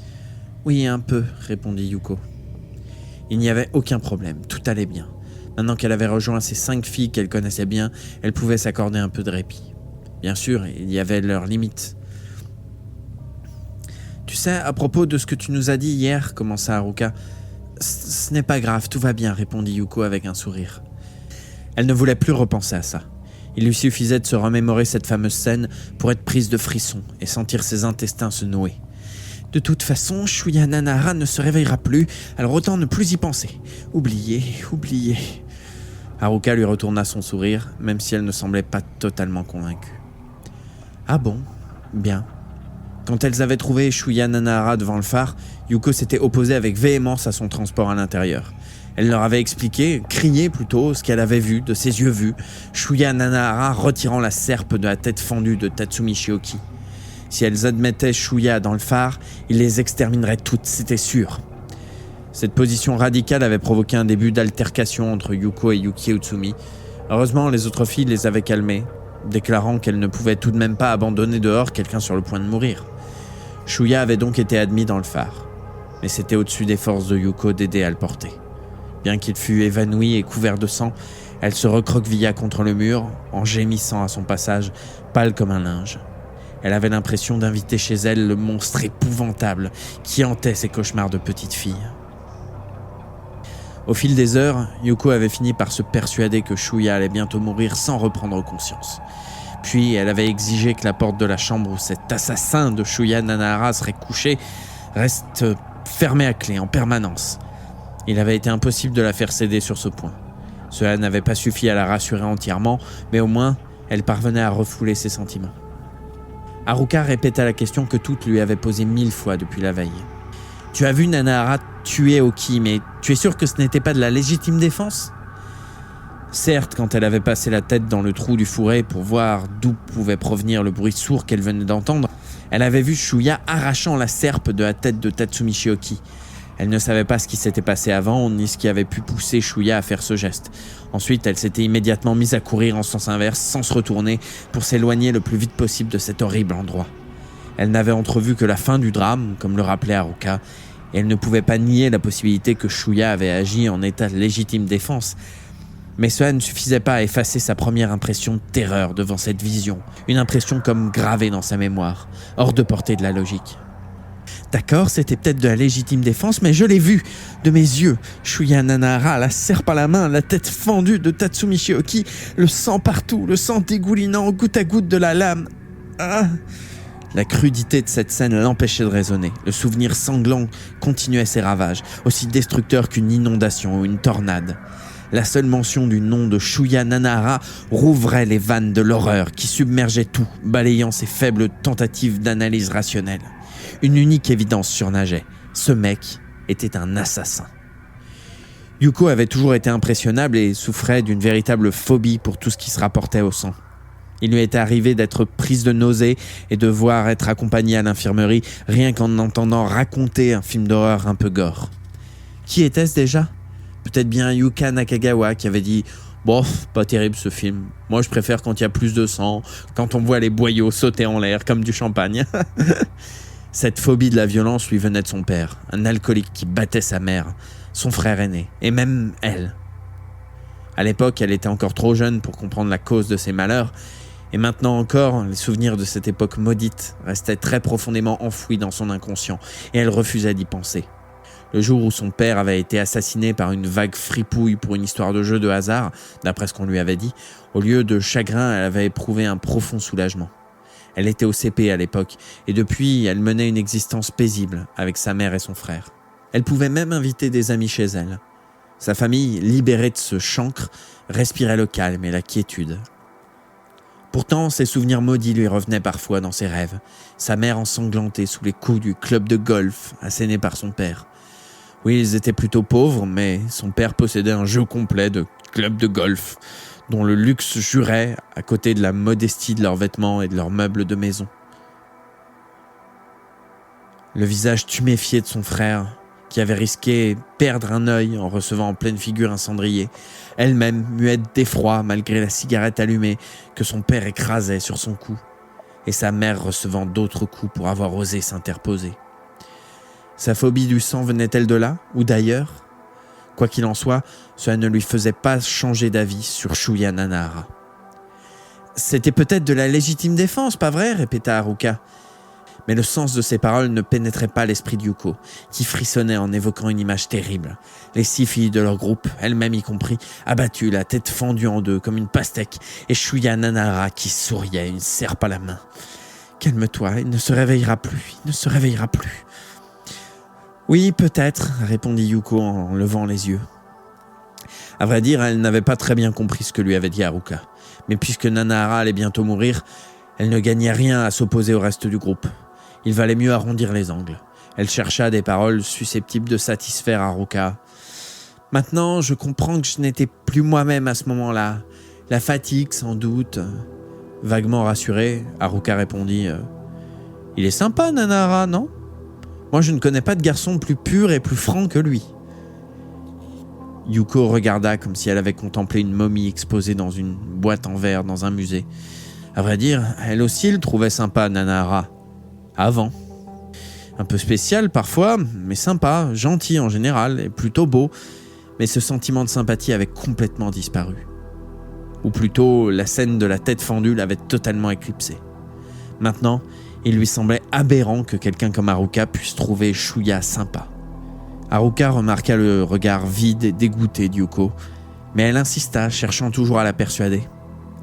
« Oui, un peu, » répondit Yuko. Il n'y avait aucun problème, tout allait bien. Maintenant qu'elle avait rejoint ces 5 filles qu'elle connaissait bien, elle pouvait s'accorder un peu de répit. Bien sûr, il y avait leurs limites. « Tu sais, à propos de ce que tu nous as dit hier, » commença Haruka. « Ce n'est pas grave, tout va bien, » répondit Yuko avec un sourire. Elle ne voulait plus repenser à ça. Il lui suffisait de se remémorer cette fameuse scène pour être prise de frissons et sentir ses intestins se nouer. De toute façon, Shuya Nanahara ne se réveillera plus, alors autant ne plus y penser. Oubliez. Haruka lui retourna son sourire, même si elle ne semblait pas totalement convaincue. Ah bon, bien. Quand elles avaient trouvé Shuya Nanahara devant le phare, Yuko s'était opposée avec véhémence à son transport à l'intérieur. Elle leur avait expliqué, crié plutôt, ce qu'elle avait vu, de ses yeux vus, Shuya Nanahara retirant la serpe de la tête fendue de Tatsumi Shioki. Si elles admettaient Shuya dans le phare, il les exterminerait toutes, c'était sûr. Cette position radicale avait provoqué un début d'altercation entre Yuko et Yukie Utsumi. Heureusement, les autres filles les avaient calmées, déclarant qu'elles ne pouvaient tout de même pas abandonner dehors quelqu'un sur le point de mourir. Shuya avait donc été admis dans le phare, mais c'était au-dessus des forces de Yuko d'aider à le porter. Bien qu'il fût évanoui et couvert de sang, elle se recroquevilla contre le mur, en gémissant à son passage, pâle comme un linge. Elle avait l'impression d'inviter chez elle le monstre épouvantable qui hantait ses cauchemars de petite fille. Au fil des heures, Yuko avait fini par se persuader que Shuya allait bientôt mourir sans reprendre conscience. Puis elle avait exigé que la porte de la chambre où cet assassin de Shuya Nanahara serait couché reste fermée à clé en permanence. Il avait été impossible de la faire céder sur ce point. Cela n'avait pas suffi à la rassurer entièrement, mais au moins, elle parvenait à refouler ses sentiments. Haruka répéta la question que toutes lui avaient posée 1000 fois depuis la veille. « Tu as vu Nanahara tuer Oki, mais tu es sûr que ce n'était pas de la légitime défense ?» Certes, quand elle avait passé la tête dans le trou du fourré pour voir d'où pouvait provenir le bruit sourd qu'elle venait d'entendre, elle avait vu Shuya arrachant la serpe de la tête de Tatsumi Shioki. Elle ne savait pas ce qui s'était passé avant, ni ce qui avait pu pousser Shuya à faire ce geste. Ensuite, elle s'était immédiatement mise à courir en sens inverse, sans se retourner, pour s'éloigner le plus vite possible de cet horrible endroit. Elle n'avait entrevu que la fin du drame, comme le rappelait Haruka, et elle ne pouvait pas nier la possibilité que Shuya avait agi en état de légitime défense. Mais cela ne suffisait pas à effacer sa première impression de terreur devant cette vision, une impression comme gravée dans sa mémoire, hors de portée de la logique. D'accord, c'était peut-être de la légitime défense, mais je l'ai vu, de mes yeux. Shuya Nanahara, la serpe à la main, la tête fendue de Tatsumi Shioki, le sang partout, le sang dégoulinant goutte à goutte de la lame. Ah. La crudité de cette scène l'empêchait de raisonner. Le souvenir sanglant continuait ses ravages, aussi destructeurs qu'une inondation ou une tornade. La seule mention du nom de Shuya Nanahara rouvrait les vannes de l'horreur qui submergeait tout, balayant ses faibles tentatives d'analyse rationnelle. Une unique évidence surnageait. Ce mec était un assassin. Yuko avait toujours été impressionnable et souffrait d'une véritable phobie pour tout ce qui se rapportait au sang. Il lui était arrivé d'être prise de nausées et de devoir être accompagnée à l'infirmerie rien qu'en entendant raconter un film d'horreur un peu gore. Qui était-ce déjà ? Peut-être bien Yuka Nakagawa qui avait dit « Bof, pas terrible ce film. Moi je préfère quand il y a plus de sang, quand on voit les boyaux sauter en l'air comme du champagne. » Cette phobie de la violence lui venait de son père, un alcoolique qui battait sa mère, son frère aîné, et même elle. À l'époque, elle était encore trop jeune pour comprendre la cause de ses malheurs, et maintenant encore, les souvenirs de cette époque maudite restaient très profondément enfouis dans son inconscient, et elle refusait d'y penser. Le jour où son père avait été assassiné par une vague fripouille pour une histoire de jeu de hasard, d'après ce qu'on lui avait dit, au lieu de chagrin, elle avait éprouvé un profond soulagement. Elle était au CP à l'époque, et depuis, elle menait une existence paisible avec sa mère et son frère. Elle pouvait même inviter des amis chez elle. Sa famille, libérée de ce chancre, respirait le calme et la quiétude. Pourtant, ses souvenirs maudits lui revenaient parfois dans ses rêves. Sa mère ensanglantée sous les coups du club de golf, asséné par son père. Oui, ils étaient plutôt pauvres, mais son père possédait un jeu complet de club de golf, dont le luxe jurait à côté de la modestie de leurs vêtements et de leurs meubles de maison. Le visage tuméfié de son frère, qui avait risqué perdre un œil en recevant en pleine figure un cendrier, elle-même muette d'effroi malgré la cigarette allumée que son père écrasait sur son cou, et sa mère recevant d'autres coups pour avoir osé s'interposer. Sa phobie du sang venait-elle de là, ou d'ailleurs ? Quoi qu'il en soit, cela ne lui faisait pas changer d'avis sur Shuya Nanahara. « C'était peut-être de la légitime défense, pas vrai ?» répéta Haruka. Mais le sens de ces paroles ne pénétrait pas l'esprit de Yuko, qui frissonnait en évoquant une image terrible. Les 6 filles de leur groupe, elles-mêmes y compris, abattues, la tête fendue en deux comme une pastèque, et Shuya Nanahara qui souriait, une serpe à la main. « Calme-toi, il ne se réveillera plus, il ne se réveillera plus. » « Oui, peut-être, » répondit Yuko en levant les yeux. À vrai dire, elle n'avait pas très bien compris ce que lui avait dit Haruka. Mais puisque Nanahara allait bientôt mourir, elle ne gagnait rien à s'opposer au reste du groupe. Il valait mieux arrondir les angles. Elle chercha des paroles susceptibles de satisfaire Haruka. « Maintenant, je comprends que je n'étais plus moi-même à ce moment-là. La fatigue, sans doute. » Vaguement rassurée, Haruka répondit « Il est sympa, Nanahara, non ? Moi, je ne connais pas de garçon plus pur et plus franc que lui. » Yuko regarda comme si elle avait contemplé une momie exposée dans une boîte en verre dans un musée. À vrai dire, elle aussi le trouvait sympa, Nanahara. Avant. Un peu spécial parfois, mais sympa, gentil en général, et plutôt beau. Mais ce sentiment de sympathie avait complètement disparu. Ou plutôt, la scène de la tête fendue l'avait totalement éclipsé. Maintenant, il lui semblait aberrant que quelqu'un comme Haruka puisse trouver Shuya sympa. Haruka remarqua le regard vide et dégoûté d'Yuko, mais elle insista, cherchant toujours à la persuader.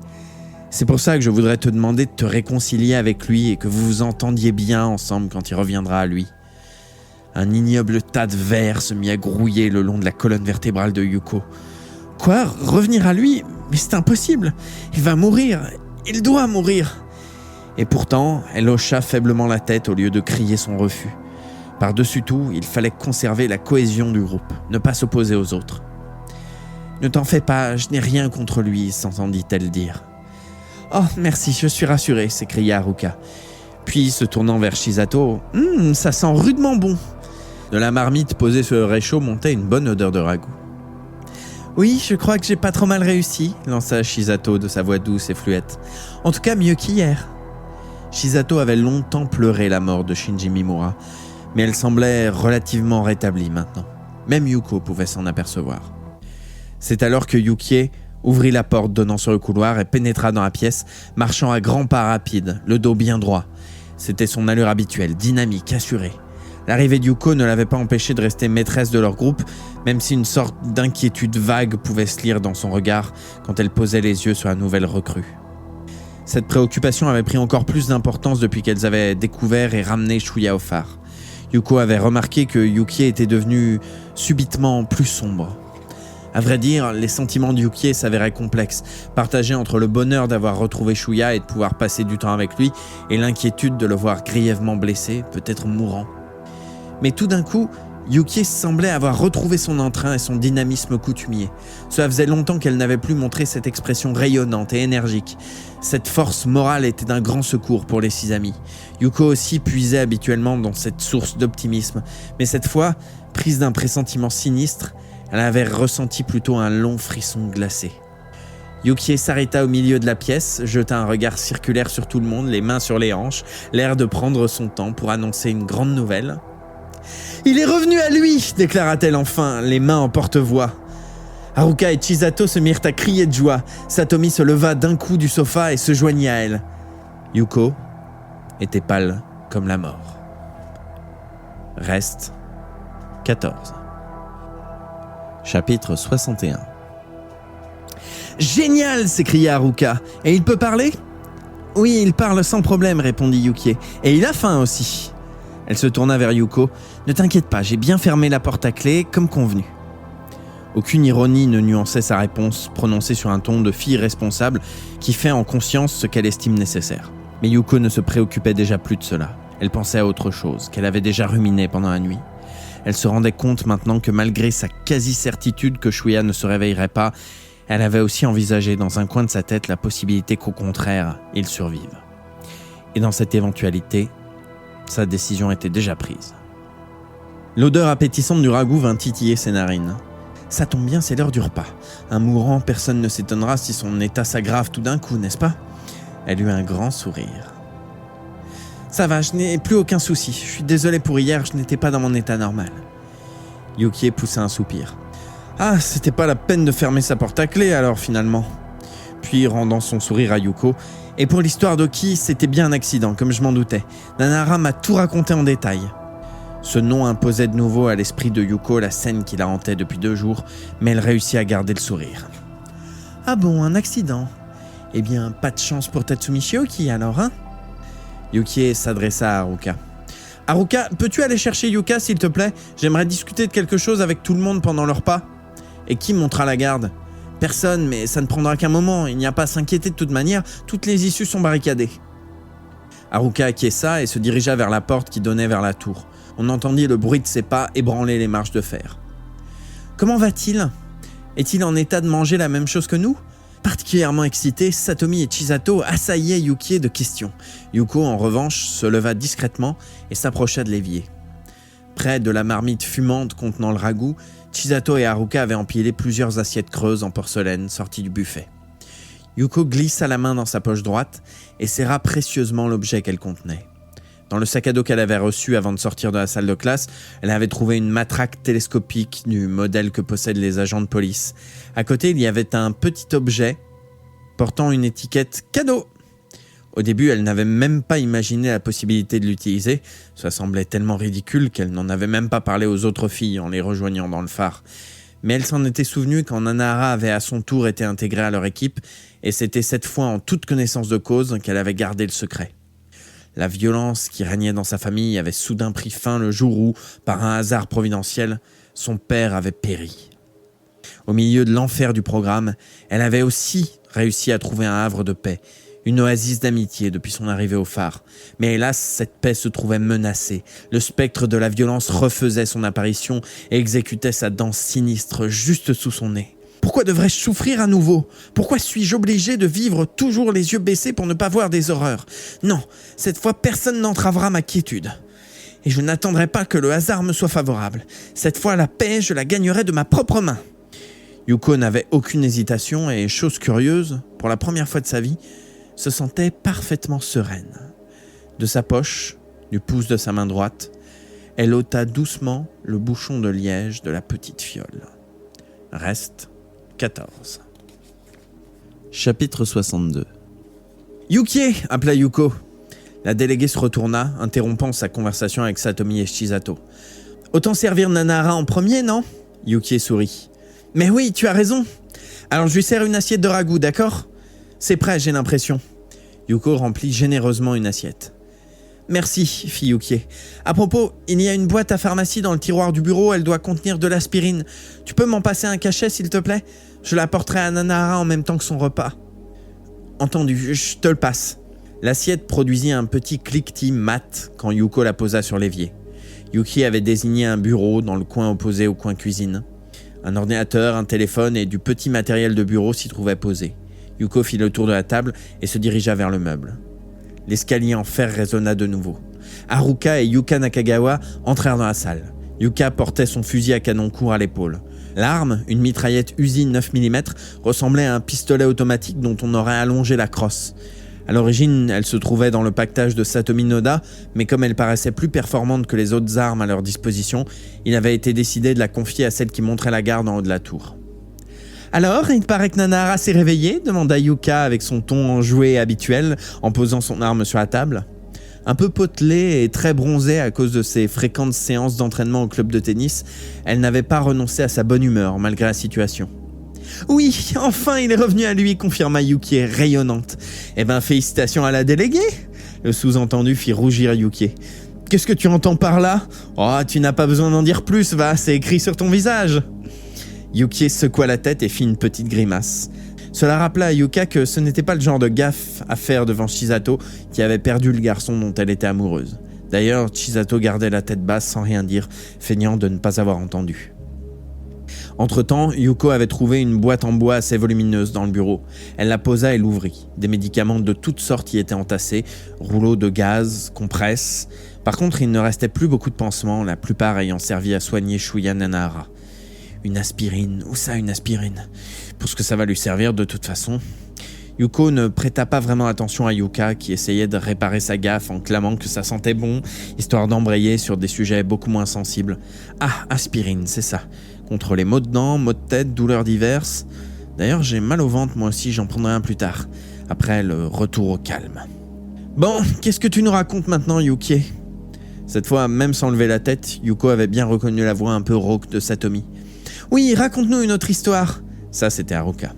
« C'est pour ça que je voudrais te demander de te réconcilier avec lui et que vous vous entendiez bien ensemble quand il reviendra à lui. » Un ignoble tas de verre se mit à grouiller le long de la colonne vertébrale de Yuko. « Quoi ? Revenir à lui ? Mais c'est impossible ! Il va mourir ! Il doit mourir !» Et pourtant, elle hocha faiblement la tête au lieu de crier son refus. Par-dessus tout, il fallait conserver la cohésion du groupe, ne pas s'opposer aux autres. « Ne t'en fais pas, je n'ai rien contre lui », s'entendit-elle dire. « Oh, merci, je suis rassurée », s'écria Haruka. Puis, se tournant vers Shisato, « Ça sent rudement bon !» De la marmite posée sur le réchaud montait une bonne odeur de ragoût. « Oui, je crois que j'ai pas trop mal réussi », lança Shizato de sa voix douce et fluette. « En tout cas, mieux qu'hier. » Shizato avait longtemps pleuré la mort de Shinji Mimura, mais elle semblait relativement rétablie maintenant. Même Yuko pouvait s'en apercevoir. C'est alors que Yukie ouvrit la porte donnant sur le couloir et pénétra dans la pièce, marchant à grands pas rapides, le dos bien droit. C'était son allure habituelle, dynamique, assurée. L'arrivée de Yuko ne l'avait pas empêchée de rester maîtresse de leur groupe, même si une sorte d'inquiétude vague pouvait se lire dans son regard quand elle posait les yeux sur la nouvelle recrue. Cette préoccupation avait pris encore plus d'importance depuis qu'elles avaient découvert et ramené Shuya au phare. Yuko avait remarqué que Yukie était devenu subitement plus sombre. À vrai dire, les sentiments de Yukie s'avéraient complexes, partagés entre le bonheur d'avoir retrouvé Shuya et de pouvoir passer du temps avec lui, et l'inquiétude de le voir grièvement blessé, peut-être mourant. Mais tout d'un coup, Yukie semblait avoir retrouvé son entrain et son dynamisme coutumier. Cela faisait longtemps qu'elle n'avait plus montré cette expression rayonnante et énergique. Cette force morale était d'un grand secours pour les 6 amis. Yuko aussi puisait habituellement dans cette source d'optimisme, mais cette fois, prise d'un pressentiment sinistre, elle avait ressenti plutôt un long frisson glacé. Yukie s'arrêta au milieu de la pièce, jeta un regard circulaire sur tout le monde, les mains sur les hanches, l'air de prendre son temps pour annoncer une grande nouvelle. « Il est revenu à lui !» déclara-t-elle enfin, les mains en porte-voix. Haruka et Chisato se mirent à crier de joie. Satomi se leva d'un coup du sofa et se joignit à elle. Yuko était pâle comme la mort. Reste 14. Chapitre 61. « Génial !» s'écria Haruka. « Et il peut parler ?»« Oui, il parle sans problème » répondit Yukie. « Et il a faim aussi !» Elle se tourna vers Yuko. « Ne t'inquiète pas, j'ai bien fermé la porte à clé, comme convenu. » Aucune ironie ne nuançait sa réponse, prononcée sur un ton de fille responsable qui fait en conscience ce qu'elle estime nécessaire. Mais Yuko ne se préoccupait déjà plus de cela. Elle pensait à autre chose, qu'elle avait déjà ruminé pendant la nuit. Elle se rendait compte maintenant que malgré sa quasi-certitude que Shuya ne se réveillerait pas, elle avait aussi envisagé dans un coin de sa tête la possibilité qu'au contraire, il survive. Et dans cette éventualité, sa décision était déjà prise. L'odeur appétissante du ragoût vint titiller ses narines. Ça tombe bien, c'est l'heure du repas. Un mourant, personne ne s'étonnera si son état s'aggrave tout d'un coup, n'est-ce pas ? Elle eut un grand sourire. Ça va, je n'ai plus aucun souci. Je suis désolé pour hier, je n'étais pas dans mon état normal. Yukie poussa un soupir. Ah, c'était pas la peine de fermer sa porte à clé alors finalement. Puis, rendant son sourire à Yuko, et pour l'histoire d'Oki, c'était bien un accident, comme je m'en doutais. Nanahara m'a tout raconté en détail. Ce nom imposait de nouveau à l'esprit de Yuko la scène qui la hantait depuis 2 jours, mais elle réussit à garder le sourire. Ah bon, un accident ? Eh bien, pas de chance pour Tatsumi Shioki alors, hein ? Yukie s'adressa à Haruka. Haruka, peux-tu aller chercher Yuka s'il te plaît ? J'aimerais discuter de quelque chose avec tout le monde pendant le repas. Et qui montera la garde ? Personne, mais ça ne prendra qu'un moment, il n'y a pas à s'inquiéter de toute manière, toutes les issues sont barricadées. Haruka acquiesça et se dirigea vers la porte qui donnait vers la tour. On entendit le bruit de ses pas ébranler les marches de fer. Comment va-t-il ? Est-il en état de manger la même chose que nous ? Particulièrement excités, Satomi et Chisato assaillaient Yukie de questions. Yuko, en revanche, se leva discrètement et s'approcha de l'évier. Près de la marmite fumante contenant le ragoût, Chisato et Haruka avaient empilé plusieurs assiettes creuses en porcelaine sorties du buffet. Yuko glissa la main dans sa poche droite et serra précieusement l'objet qu'elle contenait. Dans le sac à dos qu'elle avait reçu avant de sortir de la salle de classe, elle avait trouvé une matraque télescopique du modèle que possèdent les agents de police. À côté, il y avait un petit objet portant une étiquette « cadeau ». Au début, elle n'avait même pas imaginé la possibilité de l'utiliser. Ça semblait tellement ridicule qu'elle n'en avait même pas parlé aux autres filles en les rejoignant dans le phare. Mais elle s'en était souvenue quand Nanahara avait à son tour été intégrée à leur équipe, et c'était cette fois en toute connaissance de cause qu'elle avait gardé le secret. La violence qui régnait dans sa famille avait soudain pris fin le jour où, par un hasard providentiel, son père avait péri. Au milieu de l'enfer du programme, elle avait aussi réussi à trouver un havre de paix, une oasis d'amitié depuis son arrivée au phare. Mais hélas, cette paix se trouvait menacée. Le spectre de la violence refaisait son apparition et exécutait sa danse sinistre juste sous son nez. Pourquoi devrais-je souffrir à nouveau ? Pourquoi suis-je obligé de vivre toujours les yeux baissés pour ne pas voir des horreurs ? Non, cette fois personne n'entravera ma quiétude. Et je n'attendrai pas que le hasard me soit favorable. Cette fois, la paix, je la gagnerai de ma propre main. Yuko n'avait aucune hésitation et, chose curieuse, pour la première fois de sa vie, se sentait parfaitement sereine. De sa poche, du pouce de sa main droite, elle ôta doucement le bouchon de liège de la petite fiole. Reste 14. Chapitre 62. Yukie, appela Yuko. La déléguée se retourna, interrompant sa conversation avec Satomi et Shizato. Autant servir Nanahara en premier, non ? Yukie sourit. Mais oui, tu as raison. Alors je lui sers une assiette de ragoût, d'accord ? C'est prêt, j'ai l'impression. Yuko remplit généreusement une assiette. Merci, fit Yukie. À propos, il y a une boîte à pharmacie dans le tiroir du bureau, elle doit contenir de l'aspirine. Tu peux m'en passer un cachet, s'il te plaît ? Je l'apporterai à Nanahara en même temps que son repas. Entendu, je te le passe. L'assiette produisit un petit cliquetis mat quand Yuko la posa sur l'évier. Yuki avait désigné un bureau dans le coin opposé au coin cuisine. Un ordinateur, un téléphone et du petit matériel de bureau s'y trouvaient posés. Yuko fit le tour de la table et se dirigea vers le meuble. L'escalier en fer résonna de nouveau. Haruka et Yuka Nakagawa entrèrent dans la salle. Yuka portait son fusil à canon court à l'épaule. L'arme, une mitraillette Uzi 9 mm, ressemblait à un pistolet automatique dont on aurait allongé la crosse. À l'origine, elle se trouvait dans le pactage de Satomi Noda, mais comme elle paraissait plus performante que les autres armes à leur disposition, il avait été décidé de la confier à celle qui montrait la garde en haut de la tour. « Alors, il paraît que Nanahara s'est réveillée ?» demanda Yuka avec son ton enjoué habituel, en posant son arme sur la table. Un peu potelée et très bronzée à cause de ses fréquentes séances d'entraînement au club de tennis, elle n'avait pas renoncé à sa bonne humeur malgré la situation. « Oui, enfin il est revenu à lui », confirma Yukie, rayonnante. « Eh ben, félicitations à la déléguée !» Le sous-entendu fit rougir Yukie. « Qu'est-ce que tu entends par là ? Oh, tu n'as pas besoin d'en dire plus, va, c'est écrit sur ton visage !» Yukie secoua la tête et fit une petite grimace. Cela rappela à Yuka que ce n'était pas le genre de gaffe à faire devant Chisato qui avait perdu le garçon dont elle était amoureuse. D'ailleurs, Chisato gardait la tête basse sans rien dire, feignant de ne pas avoir entendu. Entre-temps, Yuko avait trouvé une boîte en bois assez volumineuse dans le bureau. Elle la posa et l'ouvrit. Des médicaments de toutes sortes y étaient entassés, rouleaux de gaz, compresses. Par contre, il ne restait plus beaucoup de pansements, la plupart ayant servi à soigner Shuya Nanahara. Une aspirine, où ça une aspirine ? Pour ce que ça va lui servir de toute façon. Yuko ne prêta pas vraiment attention à Yuka qui essayait de réparer sa gaffe en clamant que ça sentait bon, histoire d'embrayer sur des sujets beaucoup moins sensibles. Ah, aspirine, c'est ça. Contre les maux de dents, maux de tête, douleurs diverses. D'ailleurs, j'ai mal au ventre, moi aussi, j'en prendrai un plus tard. Après le retour au calme. Bon, qu'est-ce que tu nous racontes maintenant, Yukie ? Cette fois, même sans lever la tête, Yuko avait bien reconnu la voix un peu rauque de Satomi. Oui, raconte-nous une autre histoire. Ça, c'était Haruka.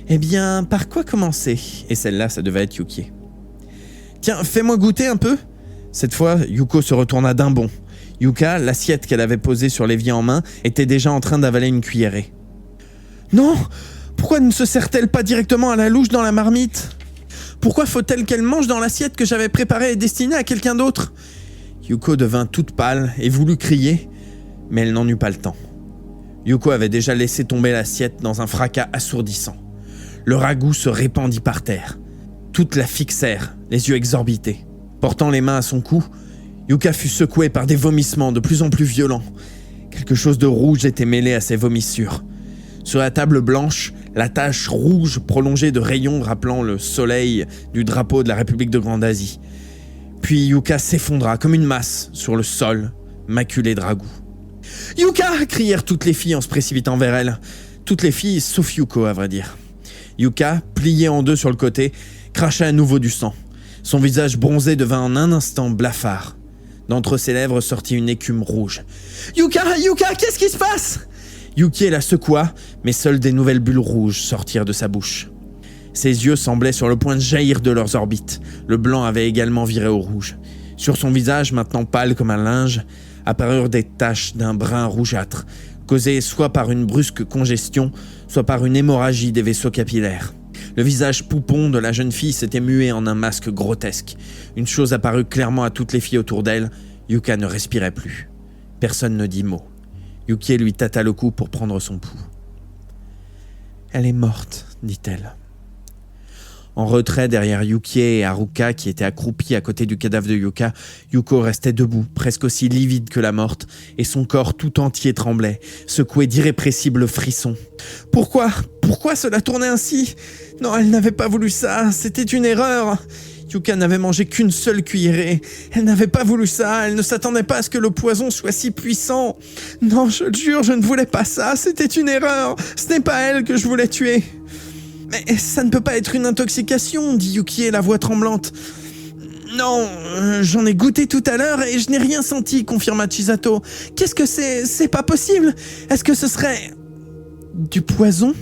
Eh bien, par quoi commencer ? Et celle-là, ça devait être Yukie. Tiens, fais-moi goûter un peu. Cette fois, Yuko se retourna d'un bond. Yuka, l'assiette qu'elle avait posée sur l'évier en main, était déjà en train d'avaler une cuillerée. Non ! Pourquoi ne se sert-elle pas directement à la louche dans la marmite ? Pourquoi faut-elle qu'elle mange dans l'assiette que j'avais préparée et destinée à quelqu'un d'autre ? Yuko devint toute pâle et voulut crier, mais elle n'en eut pas le temps. Yuko avait déjà laissé tomber l'assiette dans un fracas assourdissant. Le ragoût se répandit par terre. Toutes la fixèrent, les yeux exorbités. Portant les mains à son cou, Yuka fut secouée par des vomissements de plus en plus violents. Quelque chose de rouge était mêlé à ses vomissures. Sur la table blanche, la tache rouge prolongée de rayons rappelant le soleil du drapeau de la République de Grande-Asie. Puis Yuka s'effondra comme une masse sur le sol, maculé de ragoût. « Yuka !» crièrent toutes les filles en se précipitant vers elle. Toutes les filles, sauf Yuko, à vrai dire. Yuka, pliée en deux sur le côté, cracha à nouveau du sang. Son visage bronzé devint en un instant blafard. D'entre ses lèvres sortit une écume rouge. « Yuka ! Yuka ! Qu'est-ce qui se passe ?» Yuki la secoua, mais seules des nouvelles bulles rouges sortirent de sa bouche. Ses yeux semblaient sur le point de jaillir de leurs orbites. Le blanc avait également viré au rouge. Sur son visage, maintenant pâle comme un linge, apparurent des taches d'un brun rougeâtre, causées soit par une brusque congestion, soit par une hémorragie des vaisseaux capillaires. Le visage poupon de la jeune fille s'était mué en un masque grotesque. Une chose apparut clairement à toutes les filles autour d'elle, Yuka ne respirait plus. Personne ne dit mot. Yuki lui tâta le cou pour prendre son pouls. « Elle est morte, dit-elle. »« En retrait derrière Yukie et Haruka qui étaient accroupis à côté du cadavre de Yuka, Yuko restait debout, presque aussi livide que la morte, et son corps tout entier tremblait, secoué d'irrépressibles frissons. Pourquoi cela tournait ainsi? Non, elle n'avait pas voulu ça, c'était une erreur. Yuka n'avait mangé qu'une seule cuillerée. Elle n'avait pas voulu ça, elle ne s'attendait pas à ce que le poison soit si puissant. Non, je le jure, je ne voulais pas ça, c'était une erreur. Ce n'est pas elle que je voulais tuer. Mais ça ne peut pas être une intoxication, dit Yukie, la voix tremblante. Non, j'en ai goûté tout à l'heure et je n'ai rien senti, confirma Chisato. Qu'est-ce que c'est? C'est pas possible. Est-ce que ce serait... du poison?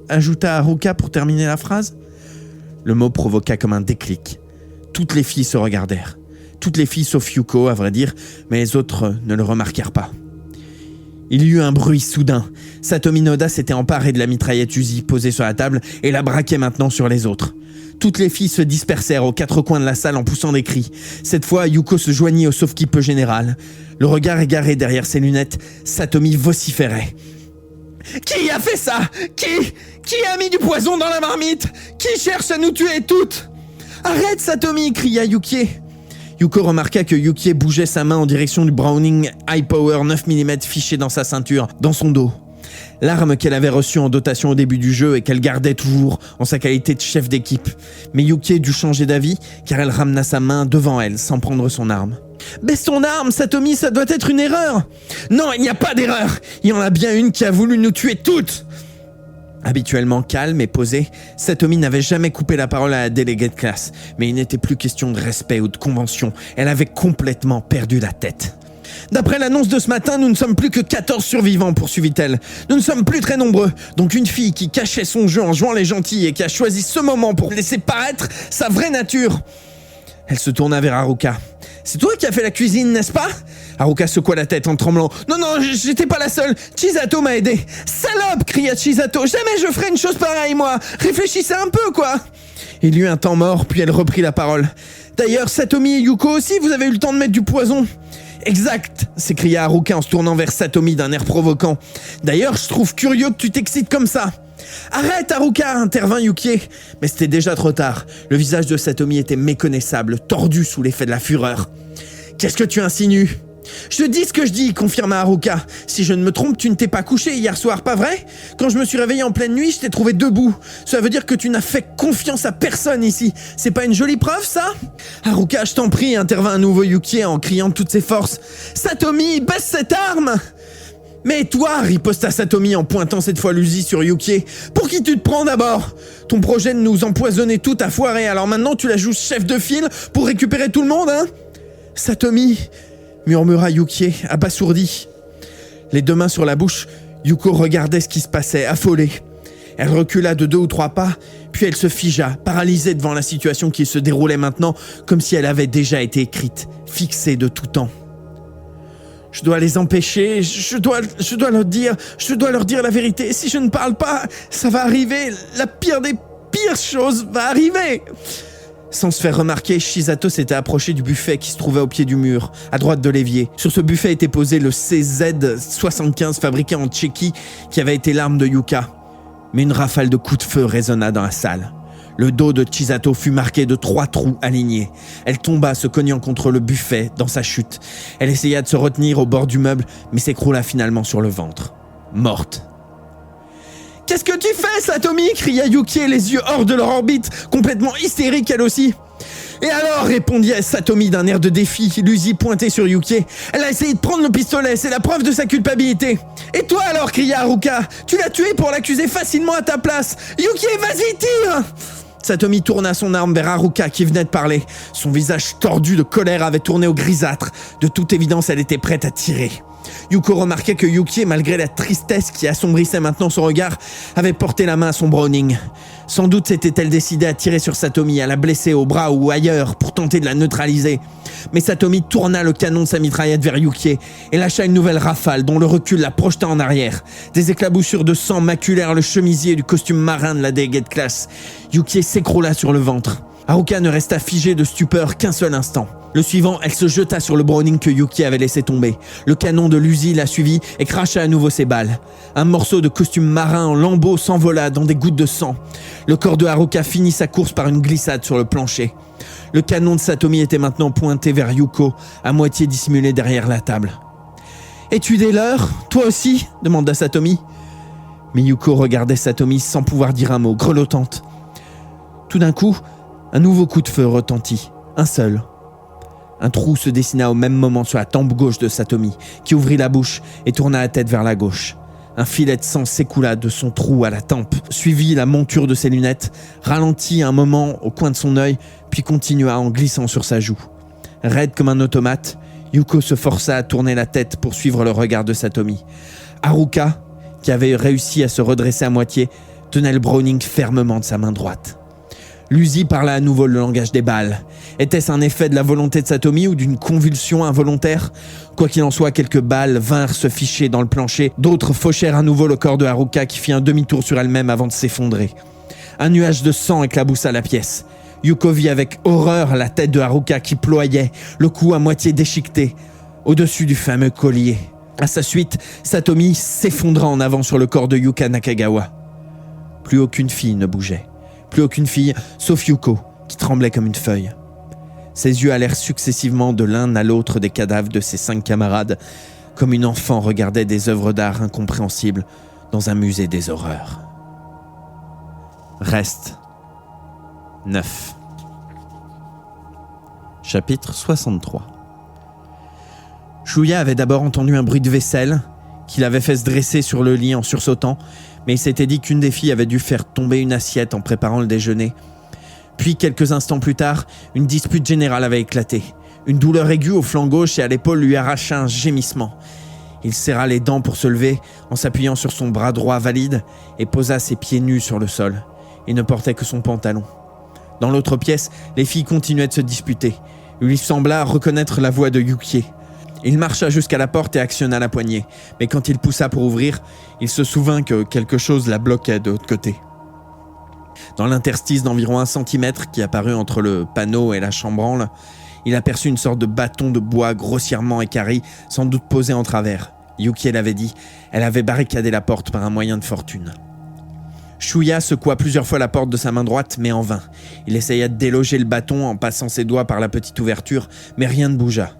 Ajouta Haruka pour terminer la phrase. Le mot provoqua comme un déclic. Toutes les filles se regardèrent. Toutes les filles sauf Yuko, à vrai dire, mais les autres ne le remarquèrent pas. Il y eut un bruit soudain. Satomi Noda s'était emparée de la mitraillette Uzi posée sur la table et la braquait maintenant sur les autres. Toutes les filles se dispersèrent aux quatre coins de la salle en poussant des cris. Cette fois, Yuko se joignit au sauve-qui-peut général. Le regard égaré derrière ses lunettes, Satomi vociférait. « Qui a fait ça? Qui a mis du poison dans la marmite? Qui cherche à nous tuer toutes? Arrête, Satomi !» cria Yukie. Yuko remarqua que Yukie bougeait sa main en direction du Browning High Power 9 mm fiché dans sa ceinture, dans son dos. L'arme qu'elle avait reçue en dotation au début du jeu et qu'elle gardait toujours en sa qualité de chef d'équipe. Mais Yukie dut changer d'avis car elle ramena sa main devant elle sans prendre son arme. « Baisse ton arme, Satomi, ça doit être une erreur !»« Non, il n'y a pas d'erreur. Il y en a bien une qui a voulu nous tuer toutes !» Habituellement calme et posée, Satomi n'avait jamais coupé la parole à la déléguée de classe. Mais il n'était plus question de respect ou de convention. Elle avait complètement perdu la tête. « D'après l'annonce de ce matin, nous ne sommes plus que 14 survivants, poursuivit-elle. Nous ne sommes plus très nombreux. Donc une fille qui cachait son jeu en jouant les gentils et qui a choisi ce moment pour laisser paraître sa vraie nature. » Elle se tourna vers Haruka. « C'est toi qui as fait la cuisine, n'est-ce pas ?» Haruka secoua la tête en tremblant. « Non, j'étais pas la seule. Chisato m'a aidé. »« Salope !» cria Chisato. « Jamais je ferais une chose pareille, moi. Réfléchissez un peu, quoi !» Il y eut un temps mort, puis elle reprit la parole. « D'ailleurs, Satomi et Yuko aussi, vous avez eu le temps de mettre du poison. »« Exact !» s'écria Haruka en se tournant vers Satomi d'un air provoquant. « D'ailleurs, je trouve curieux que tu t'excites comme ça. »« Arrête, Haruka !» intervint Yukie. Mais c'était déjà trop tard. Le visage de Satomi était méconnaissable, tordu sous l'effet de la fureur. « Qu'est-ce que tu insinues ?»« Je te dis ce que je dis, confirma Haruka. Si je ne me trompe, tu ne t'es pas couché hier soir, pas vrai? Quand je me suis réveillé en pleine nuit, je t'ai trouvé debout. Cela veut dire que tu n'as fait confiance à personne ici. C'est pas une jolie preuve, ça? Haruka, je t'en prie, intervint à nouveau Yukie en criant de toutes ses forces. Satomi, baisse cette arme! Mais toi, riposta Satomi en pointant cette fois l'Uzi sur Yukie. Pour qui tu te prends d'abord? Ton projet de nous empoisonner tout a foiré, alors maintenant tu la joues chef de file pour récupérer tout le monde, hein? Satomi, murmura Yukie, abasourdi. Les deux mains sur la bouche, Yuko regardait ce qui se passait, affolée. Elle recula de 2 ou 3 pas, puis elle se figea, paralysée devant la situation qui se déroulait maintenant, comme si elle avait déjà été écrite, fixée de tout temps. Je dois les empêcher, je dois leur dire la vérité. Si je ne parle pas, ça va arriver, la pire des pires choses va arriver. Sans se faire remarquer, Chisato s'était approché du buffet qui se trouvait au pied du mur, à droite de l'évier. Sur ce buffet était posé le CZ-75 fabriqué en Tchéquie qui avait été l'arme de Yuka. Mais une rafale de coups de feu résonna dans la salle. Le dos de Chisato fut marqué de 3 trous alignés. Elle tomba, se cognant contre le buffet dans sa chute. Elle essaya de se retenir au bord du meuble, mais s'écroula finalement sur le ventre. Morte. « Qu'est-ce que tu fais, Satomi ?» cria Yukie, les yeux hors de leur orbite, complètement hystérique elle aussi. « Et alors ?» répondit Satomi d'un air de défi, l'Uzi pointé sur Yukie. « Elle a essayé de prendre le pistolet, c'est la preuve de sa culpabilité. »« Et toi alors ?» cria Haruka. « Tu l'as tué pour l'accuser facilement à ta place. Yukie, vas-y, tire !» Satomi tourna son arme vers Haruka qui venait de parler. Son visage tordu de colère avait tourné au grisâtre. De toute évidence, elle était prête à tirer. Yuko remarquait que Yukie, malgré la tristesse qui assombrissait maintenant son regard, avait porté la main à son Browning. Sans doute s'était-elle décidée à tirer sur Satomi, à la blesser au bras ou ailleurs pour tenter de la neutraliser. Mais Satomi tourna le canon de sa mitraillette vers Yukie et lâcha une nouvelle rafale dont le recul la projeta en arrière. Des éclaboussures de sang maculèrent le chemisier du costume marin de la déléguée de classe. Yukie s'écroula sur le ventre. Haruka ne resta figée de stupeur qu'un seul instant. Le suivant, elle se jeta sur le Browning que Yuki avait laissé tomber. Le canon de l'Uzi la suivit et cracha à nouveau ses balles. Un morceau de costume marin en lambeaux s'envola dans des gouttes de sang. Le corps de Haruka finit sa course par une glissade sur le plancher. Le canon de Satomi était maintenant pointé vers Yuko, à moitié dissimulé derrière la table. « Es-tu des leurs, toi aussi ?» demanda Satomi. Mais Yuko regardait Satomi sans pouvoir dire un mot, grelottante. Tout d'un coup, un nouveau coup de feu retentit, un seul. Un trou se dessina au même moment sur la tempe gauche de Satomi, qui ouvrit la bouche et tourna la tête vers la gauche. Un filet de sang s'écoula de son trou à la tempe, suivit la monture de ses lunettes, ralentit un moment au coin de son œil, puis continua en glissant sur sa joue. Raide comme un automate, Yuko se força à tourner la tête pour suivre le regard de Satomi. Haruka, qui avait réussi à se redresser à moitié, tenait le Browning fermement de sa main droite. L'Uzi parla à nouveau le langage des balles. Était-ce un effet de la volonté de Satomi ou d'une convulsion involontaire ? Quoi qu'il en soit, quelques balles vinrent se ficher dans le plancher, d'autres fauchèrent à nouveau le corps de Haruka qui fit un demi-tour sur elle-même avant de s'effondrer. Un nuage de sang éclaboussa la pièce. Yuko vit avec horreur la tête de Haruka qui ployait, le cou à moitié déchiqueté, au-dessus du fameux collier. À sa suite, Satomi s'effondra en avant sur le corps de Yuka Nakagawa. Plus aucune fille ne bougeait. Plus aucune fille, sauf Yuko, qui tremblait comme une feuille. Ses yeux allèrent successivement de l'un à l'autre des cadavres de ses 5 camarades, comme une enfant regardait des œuvres d'art incompréhensibles dans un musée des horreurs. Reste 9. Chapitre 63. Shuya avait d'abord entendu un bruit de vaisselle qui l'avait fait se dresser sur le lit en sursautant, mais il s'était dit qu'une des filles avait dû faire tomber une assiette en préparant le déjeuner. Puis, quelques instants plus tard, une dispute générale avait éclaté. Une douleur aiguë au flanc gauche et à l'épaule lui arracha un gémissement. Il serra les dents pour se lever en s'appuyant sur son bras droit valide et posa ses pieds nus sur le sol. Il ne portait que son pantalon. Dans l'autre pièce, les filles continuaient de se disputer. Il lui sembla reconnaître la voix de Yukie. Il marcha jusqu'à la porte et actionna la poignée. Mais quand il poussa pour ouvrir, il se souvint que quelque chose la bloquait de l'autre côté. Dans l'interstice d'environ 1 centimètre qui apparut entre le panneau et la chambranle, il aperçut une sorte de bâton de bois grossièrement équarri, sans doute posé en travers. Yukie l'avait dit, elle avait barricadé la porte par un moyen de fortune. Shuya secoua plusieurs fois la porte de sa main droite, mais en vain. Il essaya de déloger le bâton en passant ses doigts par la petite ouverture, mais rien ne bougea.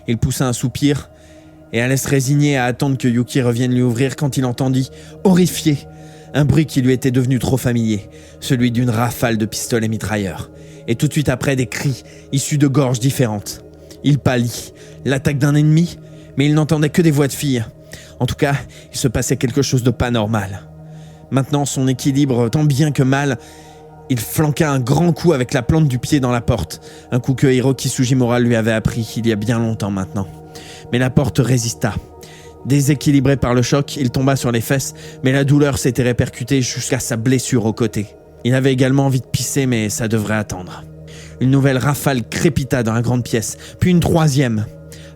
Il poussa un soupir et allait se résigner à attendre que Yuki revienne lui ouvrir quand il entendit, horrifié, un bruit qui lui était devenu trop familier, celui d'une rafale de pistolets mitrailleurs. Et tout de suite après, des cris issus de gorges différentes. Il pâlit. L'attaque d'un ennemi, mais il n'entendait que des voix de filles. En tout cas, il se passait quelque chose de pas normal. Maintenant, son équilibre tant bien que mal, il flanqua un grand coup avec la plante du pied dans la porte, un coup que Hiroki Sugimura lui avait appris il y a bien longtemps maintenant. Mais la porte résista. Déséquilibré par le choc, il tomba sur les fesses, mais la douleur s'était répercutée jusqu'à sa blessure au côté. Il avait également envie de pisser, mais ça devrait attendre. Une nouvelle rafale crépita dans la grande pièce, puis une troisième.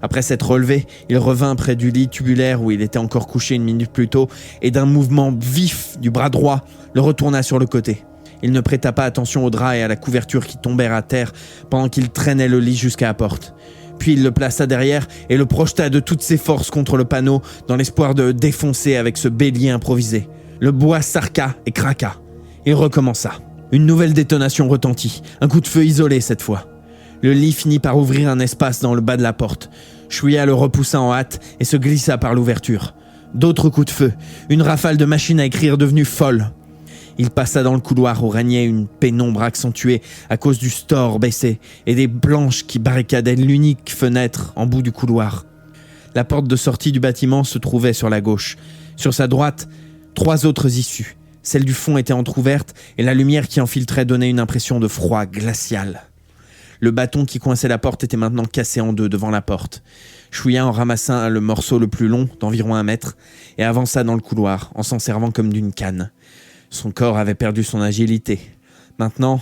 Après s'être relevé, il revint près du lit tubulaire où il était encore couché 1 minute plus tôt, et d'un mouvement vif du bras droit, le retourna sur le côté. Il ne prêta pas attention au drap et à la couverture qui tombèrent à terre pendant qu'il traînait le lit jusqu'à la porte. Puis il le plaça derrière et le projeta de toutes ses forces contre le panneau dans l'espoir de défoncer avec ce bélier improvisé. Le bois s'arqua et craqua. Il recommença. Une nouvelle détonation retentit, un coup de feu isolé cette fois. Le lit finit par ouvrir un espace dans le bas de la porte. Shuya le repoussa en hâte et se glissa par l'ouverture. D'autres coups de feu, une rafale de machines à écrire devenue folle. Il passa dans le couloir où régnait une pénombre accentuée à cause du store baissé et des planches qui barricadaient l'unique fenêtre en bout du couloir. La porte de sortie du bâtiment se trouvait sur la gauche. Sur sa droite, 3 autres issues. Celle du fond était entrouverte et la lumière qui en filtrait donnait une impression de froid glacial. Le bâton qui coinçait la porte était maintenant cassé en 2 devant la porte. Shuya en ramassa le morceau le plus long, d'environ 1 mètre, et avança dans le couloir, en s'en servant comme d'une canne. Son corps avait perdu son agilité. Maintenant,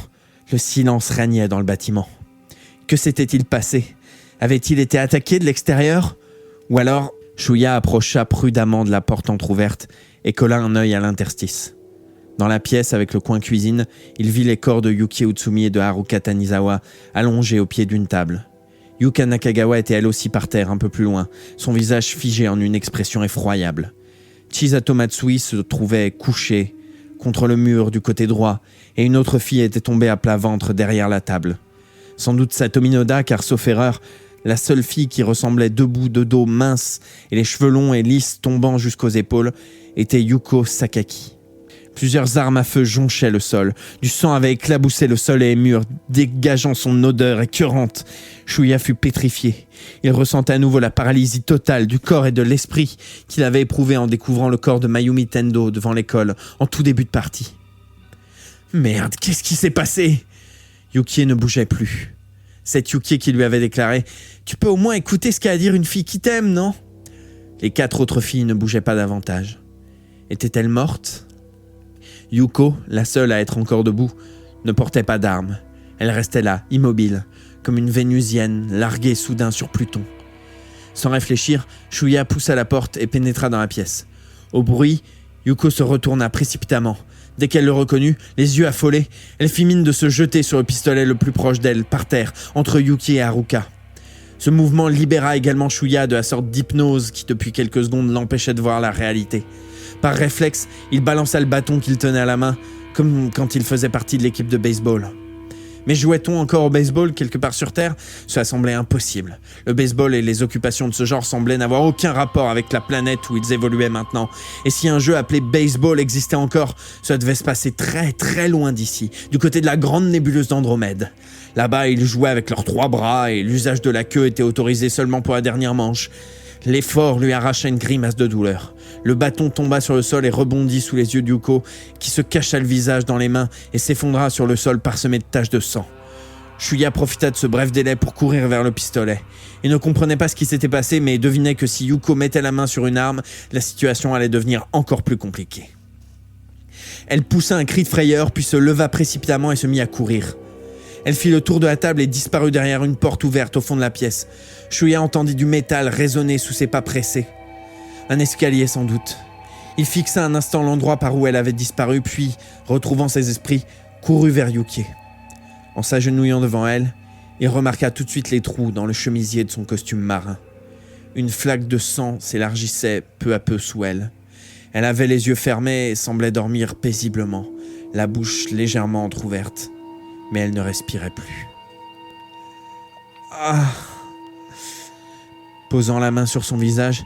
le silence régnait dans le bâtiment. Que s'était-il passé ? Avait-il été attaqué de l'extérieur ? Ou alors, Shuya approcha prudemment de la porte entrouverte et colla un œil à l'interstice. Dans la pièce avec le coin cuisine, il vit les corps de Yukie Utsumi et de Haruka Tanizawa allongés au pied d'une table. Yuka Nakagawa était elle aussi par terre, un peu plus loin, son visage figé en une expression effroyable. Chisato Matsui se trouvait couché contre le mur du côté droit et une autre fille était tombée à plat ventre derrière la table. Sans doute Satomi Noda, car sauf erreur, la seule fille qui ressemblait debout de dos mince et les cheveux longs et lisses tombant jusqu'aux épaules était Yuko Sakaki. Plusieurs armes à feu jonchaient le sol. Du sang avait éclaboussé le sol et les murs, dégageant son odeur écœurante. Shuya fut pétrifié. Il ressentait à nouveau la paralysie totale du corps et de l'esprit qu'il avait éprouvé en découvrant le corps de Mayumi Tendo devant l'école, en tout début de partie. Merde, qu'est-ce qui s'est passé ? Yukie ne bougeait plus. C'est Yukie qui lui avait déclaré « Tu peux au moins écouter ce qu'a à dire une fille qui t'aime, non ?» Les 4 autres filles ne bougeaient pas davantage. Était-elle morte ? Yuko, la seule à être encore debout, ne portait pas d'armes. Elle restait là, immobile, comme une vénusienne larguée soudain sur Pluton. Sans réfléchir, Shuya poussa la porte et pénétra dans la pièce. Au bruit, Yuko se retourna précipitamment. Dès qu'elle le reconnut, les yeux affolés, elle fit mine de se jeter sur le pistolet le plus proche d'elle, par terre, entre Yuki et Haruka. Ce mouvement libéra également Shuya de la sorte d'hypnose qui depuis quelques secondes l'empêchait de voir la réalité. Par réflexe, il balança le bâton qu'il tenait à la main, comme quand il faisait partie de l'équipe de baseball. Mais jouait-on encore au baseball quelque part sur Terre ? Cela semblait impossible. Le baseball et les occupations de ce genre semblaient n'avoir aucun rapport avec la planète où ils évoluaient maintenant. Et si un jeu appelé baseball existait encore, cela devait se passer très très loin d'ici, du côté de la grande nébuleuse d'Andromède. Là-bas, ils jouaient avec leurs 3 bras et l'usage de la queue était autorisé seulement pour la dernière manche. L'effort lui arracha une grimace de douleur. Le bâton tomba sur le sol et rebondit sous les yeux de Yuko, qui se cacha le visage dans les mains et s'effondra sur le sol parsemé de taches de sang. Shuya profita de ce bref délai pour courir vers le pistolet. Il ne comprenait pas ce qui s'était passé, mais devinait que si Yuko mettait la main sur une arme, la situation allait devenir encore plus compliquée. Elle poussa un cri de frayeur, puis se leva précipitamment et se mit à courir. Elle fit le tour de la table et disparut derrière une porte ouverte au fond de la pièce. Shuya entendit du métal résonner sous ses pas pressés. Un escalier sans doute. Il fixa un instant l'endroit par où elle avait disparu, puis, retrouvant ses esprits, courut vers Yuki. En s'agenouillant devant elle, il remarqua tout de suite les trous dans le chemisier de son costume marin. Une flaque de sang s'élargissait peu à peu sous elle. Elle avait les yeux fermés et semblait dormir paisiblement, la bouche légèrement entr'ouverte. Mais elle ne respirait plus. Ah ! Posant la main sur son visage,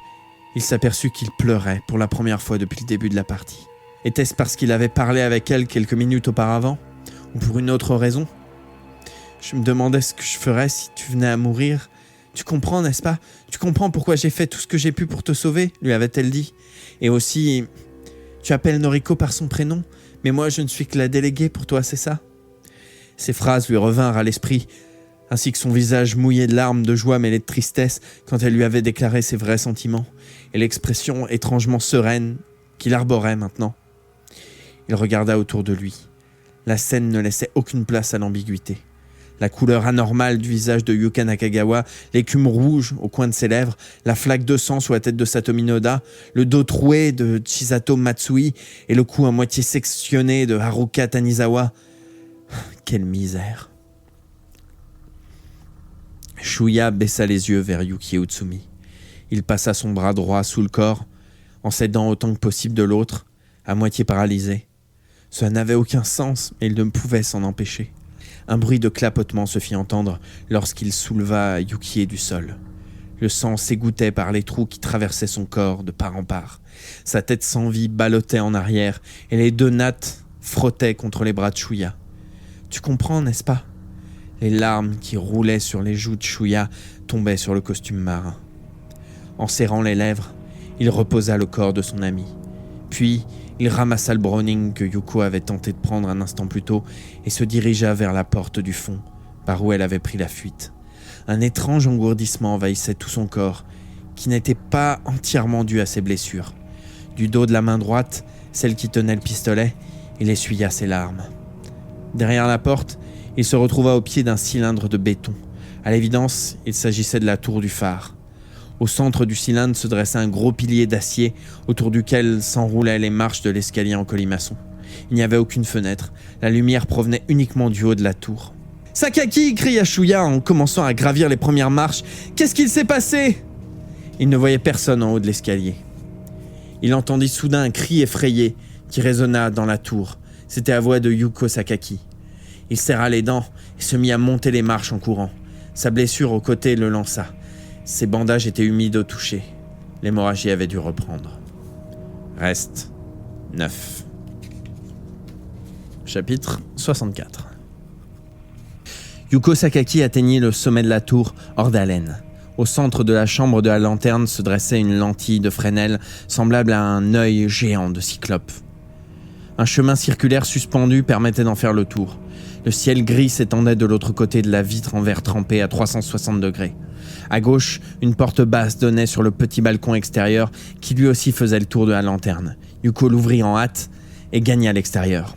il s'aperçut qu'il pleurait pour la première fois depuis le début de la partie. Était-ce parce qu'il avait parlé avec elle quelques minutes auparavant ? Ou pour une autre raison ? Je me demandais ce que je ferais si tu venais à mourir. Tu comprends, n'est-ce pas ? Tu comprends pourquoi j'ai fait tout ce que j'ai pu pour te sauver ? Lui avait-elle dit. Et aussi, tu appelles Noriko par son prénom, mais moi je ne suis que la déléguée pour toi, c'est ça ? Ces phrases lui revinrent à l'esprit, ainsi que son visage mouillé de larmes de joie mêlées de tristesse quand elle lui avait déclaré ses vrais sentiments, et l'expression étrangement sereine qu'il arborait maintenant. Il regarda autour de lui. La scène ne laissait aucune place à l'ambiguïté. La couleur anormale du visage de Yuka Nakagawa, l'écume rouge au coin de ses lèvres, la flaque de sang sur la tête de Satomi Noda, le dos troué de Chisato Matsui et le cou à moitié sectionné de Haruka Tanizawa. Quelle misère. Shuya baissa les yeux vers Yuki Utsumi. Il passa son bras droit sous le corps, en s'aidant autant que possible de l'autre, à moitié paralysé. Cela n'avait aucun sens, mais il ne pouvait s'en empêcher. Un bruit de clapotement se fit entendre lorsqu'il souleva Yuki du sol. Le sang s'égouttait par les trous qui traversaient son corps de part en part. Sa tête sans vie ballottait en arrière et les 2 nattes frottaient contre les bras de Shuya. Tu comprends, n'est-ce pas ? Les larmes qui roulaient sur les joues de Shuya tombaient sur le costume marin. En serrant les lèvres, il reposa le corps de son ami. Puis, il ramassa le Browning que Yuko avait tenté de prendre un instant plus tôt et se dirigea vers la porte du fond, par où elle avait pris la fuite. Un étrange engourdissement envahissait tout son corps, qui n'était pas entièrement dû à ses blessures. Du dos de la main droite, celle qui tenait le pistolet, il essuya ses larmes. Derrière la porte, il se retrouva au pied d'un cylindre de béton. À l'évidence, il s'agissait de la tour du phare. Au centre du cylindre se dressait un gros pilier d'acier autour duquel s'enroulaient les marches de l'escalier en colimaçon. Il n'y avait aucune fenêtre. La lumière provenait uniquement du haut de la tour. « Sakaki !» cria Shuya en commençant à gravir les premières marches. « Qu'est-ce qu'il s'est passé ?» Il ne voyait personne en haut de l'escalier. Il entendit soudain un cri effrayé qui résonna dans la tour. C'était la voix de Yuko Sakaki. Il serra les dents et se mit à monter les marches en courant. Sa blessure au côté le lança. Ses bandages étaient humides au toucher. L'hémorragie avait dû reprendre. Reste 9. Chapitre 64. Yuko Sakaki atteignit le sommet de la tour, hors d'haleine. Au centre de la chambre de la lanterne se dressait une lentille de Fresnel semblable à un œil géant de cyclope. Un chemin circulaire suspendu permettait d'en faire le tour. Le ciel gris s'étendait de l'autre côté de la vitre en verre trempé à 360 degrés. À gauche, une porte basse donnait sur le petit balcon extérieur qui lui aussi faisait le tour de la lanterne. Yuko l'ouvrit en hâte et gagna l'extérieur.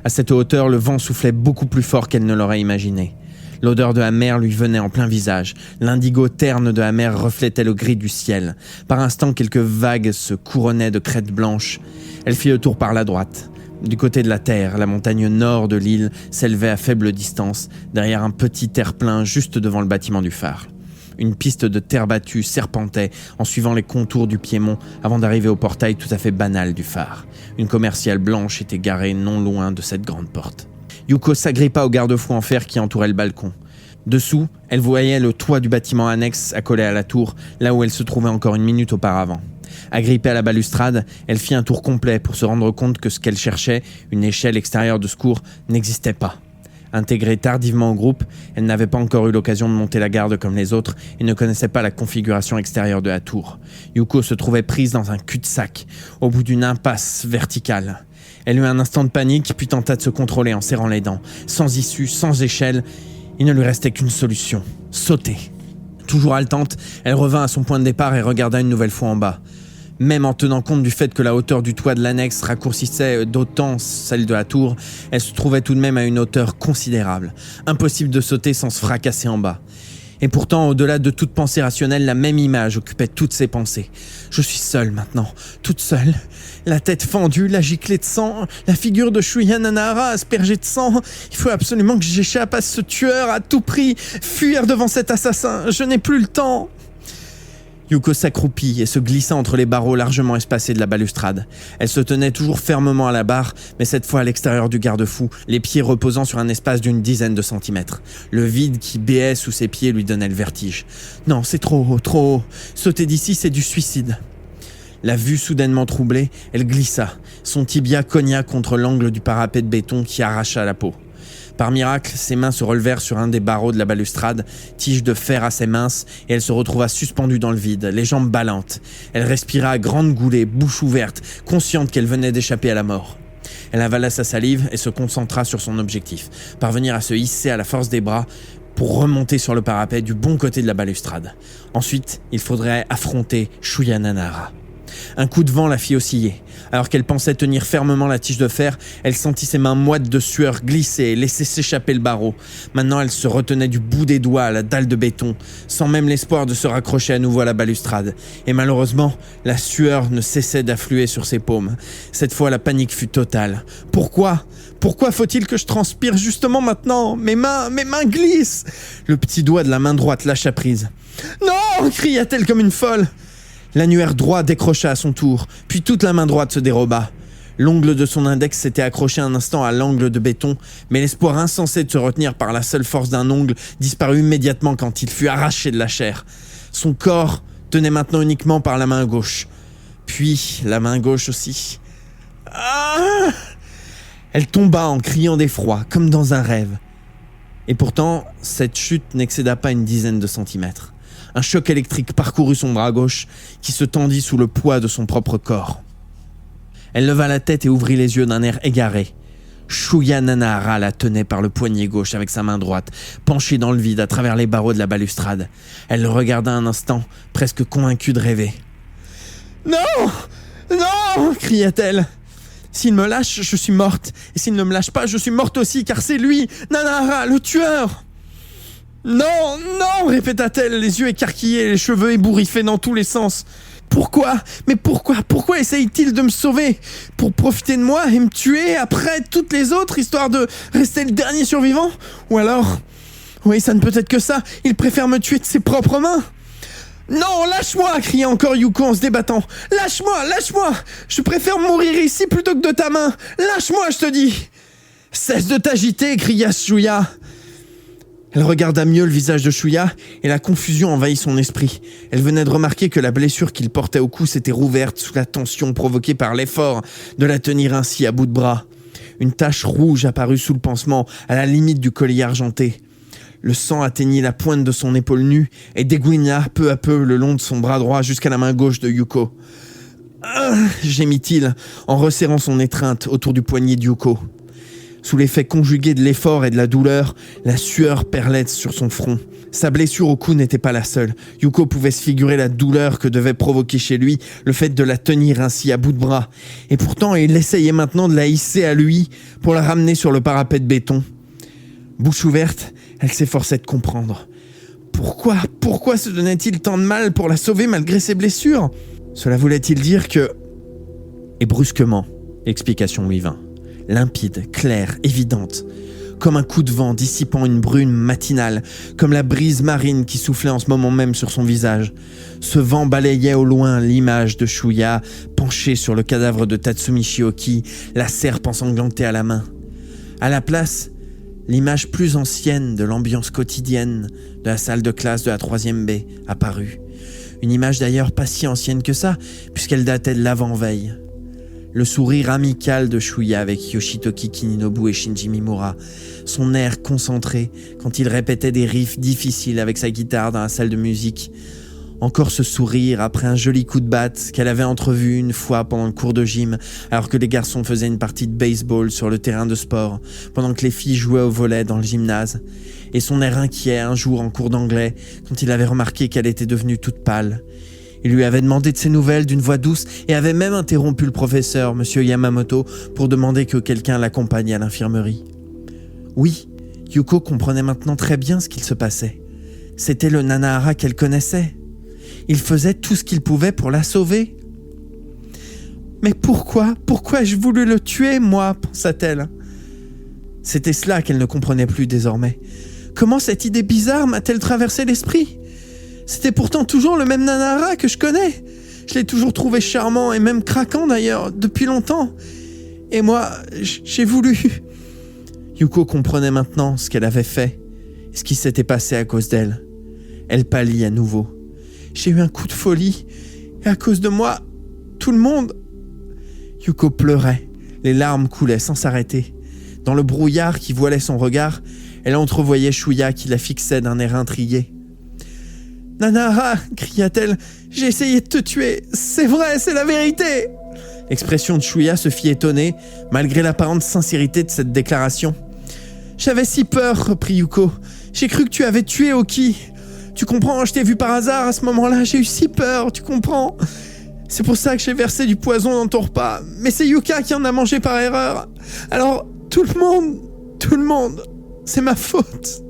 À cette hauteur, le vent soufflait beaucoup plus fort qu'elle ne l'aurait imaginé. L'odeur de la mer lui venait en plein visage. L'indigo terne de la mer reflétait le gris du ciel. Par instants, quelques vagues se couronnaient de crêtes blanches. Elle fit le tour par la droite. Du côté de la terre, la montagne nord de l'île s'élevait à faible distance, derrière un petit terre-plein juste devant le bâtiment du phare. Une piste de terre battue serpentait en suivant les contours du piémont avant d'arriver au portail tout à fait banal du phare. Une commerciale blanche était garée non loin de cette grande porte. Yuko s'agrippa au garde-fou en fer qui entourait le balcon. Dessous, elle voyait le toit du bâtiment annexe accolé à la tour, là où elle se trouvait encore une minute auparavant. Agrippée à la balustrade, elle fit un tour complet pour se rendre compte que ce qu'elle cherchait, une échelle extérieure de secours, n'existait pas. Intégrée tardivement au groupe, elle n'avait pas encore eu l'occasion de monter la garde comme les autres et ne connaissait pas la configuration extérieure de la tour. Yuko se trouvait prise dans un cul-de-sac, au bout d'une impasse verticale. Elle eut un instant de panique, puis tenta de se contrôler en serrant les dents. Sans issue, sans échelle, il ne lui restait qu'une solution, sauter. Toujours haletante, elle revint à son point de départ et regarda une nouvelle fois en bas. Même en tenant compte du fait que la hauteur du toit de l'annexe raccourcissait d'autant celle de la tour, elle se trouvait tout de même à une hauteur considérable. Impossible de sauter sans se fracasser en bas. Et pourtant, au-delà de toute pensée rationnelle, la même image occupait toutes ses pensées. Je suis seule maintenant, toute seule. La tête fendue, la giclée de sang, la figure de Shuya Nanahara aspergée de sang. Il faut absolument que j'échappe à ce tueur à tout prix. Fuir devant cet assassin, je n'ai plus le temps. Yuko s'accroupit et se glissa entre les barreaux largement espacés de la balustrade. Elle se tenait toujours fermement à la barre, mais cette fois à l'extérieur du garde-fou, les pieds reposant sur un espace d'une dizaine de centimètres. Le vide qui béait sous ses pieds lui donnait le vertige. Non, c'est trop haut, trop haut. Sauter d'ici, c'est du suicide. La vue soudainement troublée, elle glissa. Son tibia cogna contre l'angle du parapet de béton qui arracha la peau. Par miracle, ses mains se relevèrent sur un des barreaux de la balustrade, tige de fer assez mince, et elle se retrouva suspendue dans le vide, les jambes ballantes. Elle respira à grandes goulées, bouche ouverte, consciente qu'elle venait d'échapper à la mort. Elle avala sa salive et se concentra sur son objectif, parvenir à se hisser à la force des bras pour remonter sur le parapet du bon côté de la balustrade. Ensuite, il faudrait affronter Shuya Nanahara. Un coup de vent la fit osciller. Alors qu'elle pensait tenir fermement la tige de fer, elle sentit ses mains moites de sueur glisser et laisser s'échapper le barreau. Maintenant, elle se retenait du bout des doigts à la dalle de béton, sans même l'espoir de se raccrocher à nouveau à la balustrade. Et malheureusement, la sueur ne cessait d'affluer sur ses paumes. Cette fois, la panique fut totale. Pourquoi faut-il que je transpire justement maintenant ? Mes mains glissent ! Le petit doigt de la main droite lâcha prise. « Non !» cria-t-elle comme une folle. L'annulaire droit décrocha à son tour, puis toute la main droite se déroba. L'ongle de son index s'était accroché un instant à l'angle de béton, mais l'espoir insensé de se retenir par la seule force d'un ongle disparut immédiatement quand il fut arraché de la chair. Son corps tenait maintenant uniquement par la main gauche. Puis la main gauche aussi. Ah ! Elle tomba en criant d'effroi, comme dans un rêve. Et pourtant, cette chute n'excéda pas une dizaine de centimètres. Un choc électrique parcourut son bras gauche, qui se tendit sous le poids de son propre corps. Elle leva la tête et ouvrit les yeux d'un air égaré. Shuya Nanahara la tenait par le poignet gauche avec sa main droite, penchée dans le vide à travers les barreaux de la balustrade. Elle le regarda un instant, presque convaincue de rêver. « Non ! Non !» cria-t-elle. « S'il me lâche, je suis morte. Et s'il ne me lâche pas, je suis morte aussi, car c'est lui, Nanahara, le tueur !» « Non, non !» répéta-t-elle, les yeux écarquillés, les cheveux ébouriffés dans tous les sens. « pourquoi? Mais pourquoi essaye-t-il de me sauver? Pour profiter de moi et me tuer après toutes les autres, histoire de rester le dernier survivant? Ou alors... Oui, ça ne peut être que ça, il préfère me tuer de ses propres mains. Non, lâche-moi, cria encore Yuko en se débattant. Lâche-moi, je préfère mourir ici plutôt que de ta main. Lâche-moi, je te dis. Cesse de t'agiter, cria Shuya. Elle regarda mieux le visage de Shuya et la confusion envahit son esprit. Elle venait de remarquer que la blessure qu'il portait au cou s'était rouverte sous la tension provoquée par l'effort de la tenir ainsi à bout de bras. Une tache rouge apparut sous le pansement, à la limite du collier argenté. Le sang atteignit la pointe de son épaule nue et dégouina peu à peu le long de son bras droit jusqu'à la main gauche de Yuko. « gémit-il en resserrant son étreinte autour du poignet de Yuko. Sous l'effet conjugué de l'effort et de la douleur, la sueur perlait sur son front. Sa blessure au cou n'était pas la seule. Yuko pouvait se figurer la douleur que devait provoquer chez lui le fait de la tenir ainsi à bout de bras. Et pourtant, il essayait maintenant de la hisser à lui pour la ramener sur le parapet de béton. Bouche ouverte, elle s'efforçait de comprendre. Pourquoi se donnait-il tant de mal pour la sauver malgré ses blessures? Cela voulait-il dire que... Et brusquement, l'explication lui vint. Limpide, claire, évidente. Comme un coup de vent dissipant une brume matinale, comme la brise marine qui soufflait en ce moment même sur son visage. Ce vent balayait au loin l'image de Shuya, penché sur le cadavre de Tatsumi Shioki, la serpe ensanglantée à la main. À la place... l'image plus ancienne de l'ambiance quotidienne de la salle de classe de la 3e B apparut. Une image d'ailleurs pas si ancienne que ça, puisqu'elle datait de l'avant-veille. Le sourire amical de Shuya avec Yoshitoki Kininobu et Shinji Mimura, son air concentré quand il répétait des riffs difficiles avec sa guitare dans la salle de musique. Encore ce sourire après un joli coup de batte qu'elle avait entrevu une fois pendant le cours de gym, alors que les garçons faisaient une partie de baseball sur le terrain de sport, pendant que les filles jouaient au volley dans le gymnase. Et son air inquiet un jour en cours d'anglais, quand il avait remarqué qu'elle était devenue toute pâle. Il lui avait demandé de ses nouvelles d'une voix douce et avait même interrompu le professeur, M. Yamamoto, pour demander que quelqu'un l'accompagne à l'infirmerie. Oui, Yuko comprenait maintenant très bien ce qu'il se passait. C'était le Nanahara qu'elle connaissait. Il faisait tout ce qu'il pouvait pour la sauver. Mais pourquoi ai-je voulu le tuer, moi, pensa-t-elle. C'était cela qu'elle ne comprenait plus désormais. Comment cette idée bizarre m'a-t-elle traversé l'esprit? C'était pourtant toujours le même Nanahara que je connais. Je l'ai toujours trouvé charmant et même craquant d'ailleurs, depuis longtemps. Et moi, j'ai voulu... Yuko comprenait maintenant ce qu'elle avait fait et ce qui s'était passé à cause d'elle. Elle pâlit à nouveau. J'ai eu un coup de folie, et à cause de moi, tout le monde... Yuko pleurait, les larmes coulaient sans s'arrêter. Dans le brouillard qui voilait son regard, elle entrevoyait Shuya qui la fixait d'un air intrigué. « Nanahara !» cria-t-elle, « j'ai essayé de te tuer, c'est vrai, c'est la vérité !» L'expression de Shuya se fit étonner, malgré l'apparente sincérité de cette déclaration. « J'avais si peur, reprit Yuko, j'ai cru que tu avais tué Oki. Tu comprends, je t'ai vu par hasard à ce moment-là, j'ai eu si peur, tu comprends? C'est pour ça que j'ai versé du poison dans ton repas, mais c'est Yuka qui en a mangé par erreur. Alors, tout le monde, c'est ma faute. »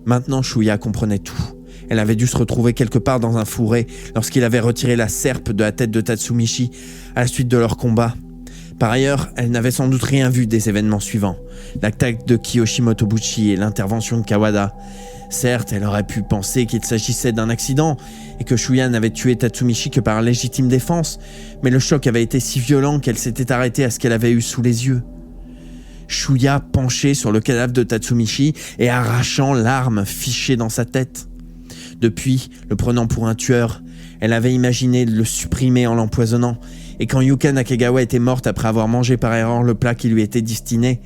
Maintenant, Shuya comprenait tout. Elle avait dû se retrouver quelque part dans un fourré lorsqu'il avait retiré la serpe de la tête de Tatsumichi à la suite de leur combat. Par ailleurs, elle n'avait sans doute rien vu des événements suivants. L'attaque de Kiyoshi Motobuchi et l'intervention de Kawada. Certes, elle aurait pu penser qu'il s'agissait d'un accident et que Shuya n'avait tué Tatsumichi que par légitime défense, mais le choc avait été si violent qu'elle s'était arrêtée à ce qu'elle avait eu sous les yeux. Shuya penchée sur le cadavre de Tatsumichi et arrachant l'arme fichée dans sa tête. Depuis, le prenant pour un tueur, elle avait imaginé de le supprimer en l'empoisonnant, et quand Yuka Nakagawa était morte après avoir mangé par erreur le plat qui lui était destiné,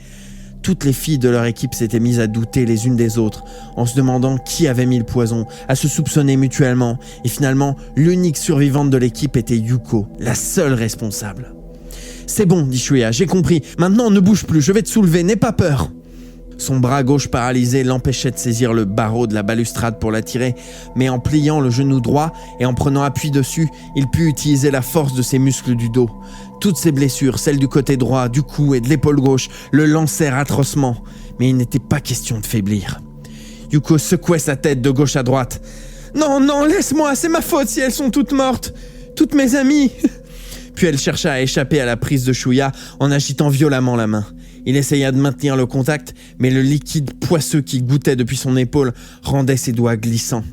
toutes les filles de leur équipe s'étaient mises à douter les unes des autres, en se demandant qui avait mis le poison, à se soupçonner mutuellement, et finalement, l'unique survivante de l'équipe était Yuko, la seule responsable. « C'est bon, dit Shuya, j'ai compris. Maintenant, ne bouge plus, je vais te soulever, n'aie pas peur. » Son bras gauche paralysé l'empêchait de saisir le barreau de la balustrade pour la tirer, mais en pliant le genou droit et en prenant appui dessus, il put utiliser la force de ses muscles du dos. Toutes ses blessures, celles du côté droit, du cou et de l'épaule gauche, le lancèrent atrocement, mais il n'était pas question de faiblir. Yuko secouait sa tête de gauche à droite. « Non, laisse-moi, c'est ma faute si elles sont toutes mortes. toutes mes amies !» Puis elle chercha à échapper à la prise de Shuya en agitant violemment la main. Il essaya de maintenir le contact, mais le liquide poisseux qui gouttait depuis son épaule rendait ses doigts glissants.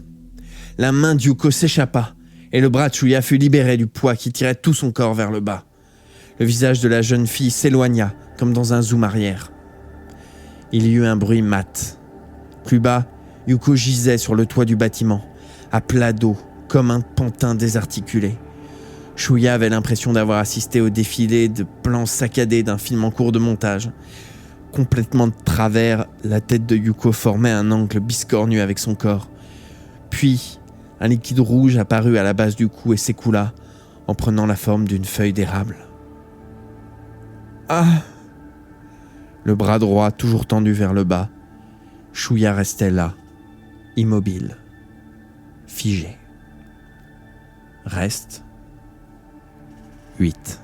La main d'Yuko s'échappa, et le bras de Shuya fut libéré du poids qui tirait tout son corps vers le bas. Le visage de la jeune fille s'éloigna, comme dans un zoom arrière. Il y eut un bruit mat. Plus bas, Yuko gisait sur le toit du bâtiment, à plat dos, comme un pantin désarticulé. Shuya avait l'impression d'avoir assisté au défilé de plans saccadés d'un film en cours de montage. Complètement de travers, la tête de Yuko formait un angle biscornu avec son corps. Puis, un liquide rouge apparut à la base du cou et s'écoula, en prenant la forme d'une feuille d'érable. Ah! Le bras droit toujours tendu vers le bas, Shuya restait là, immobile, figé. Reste 8.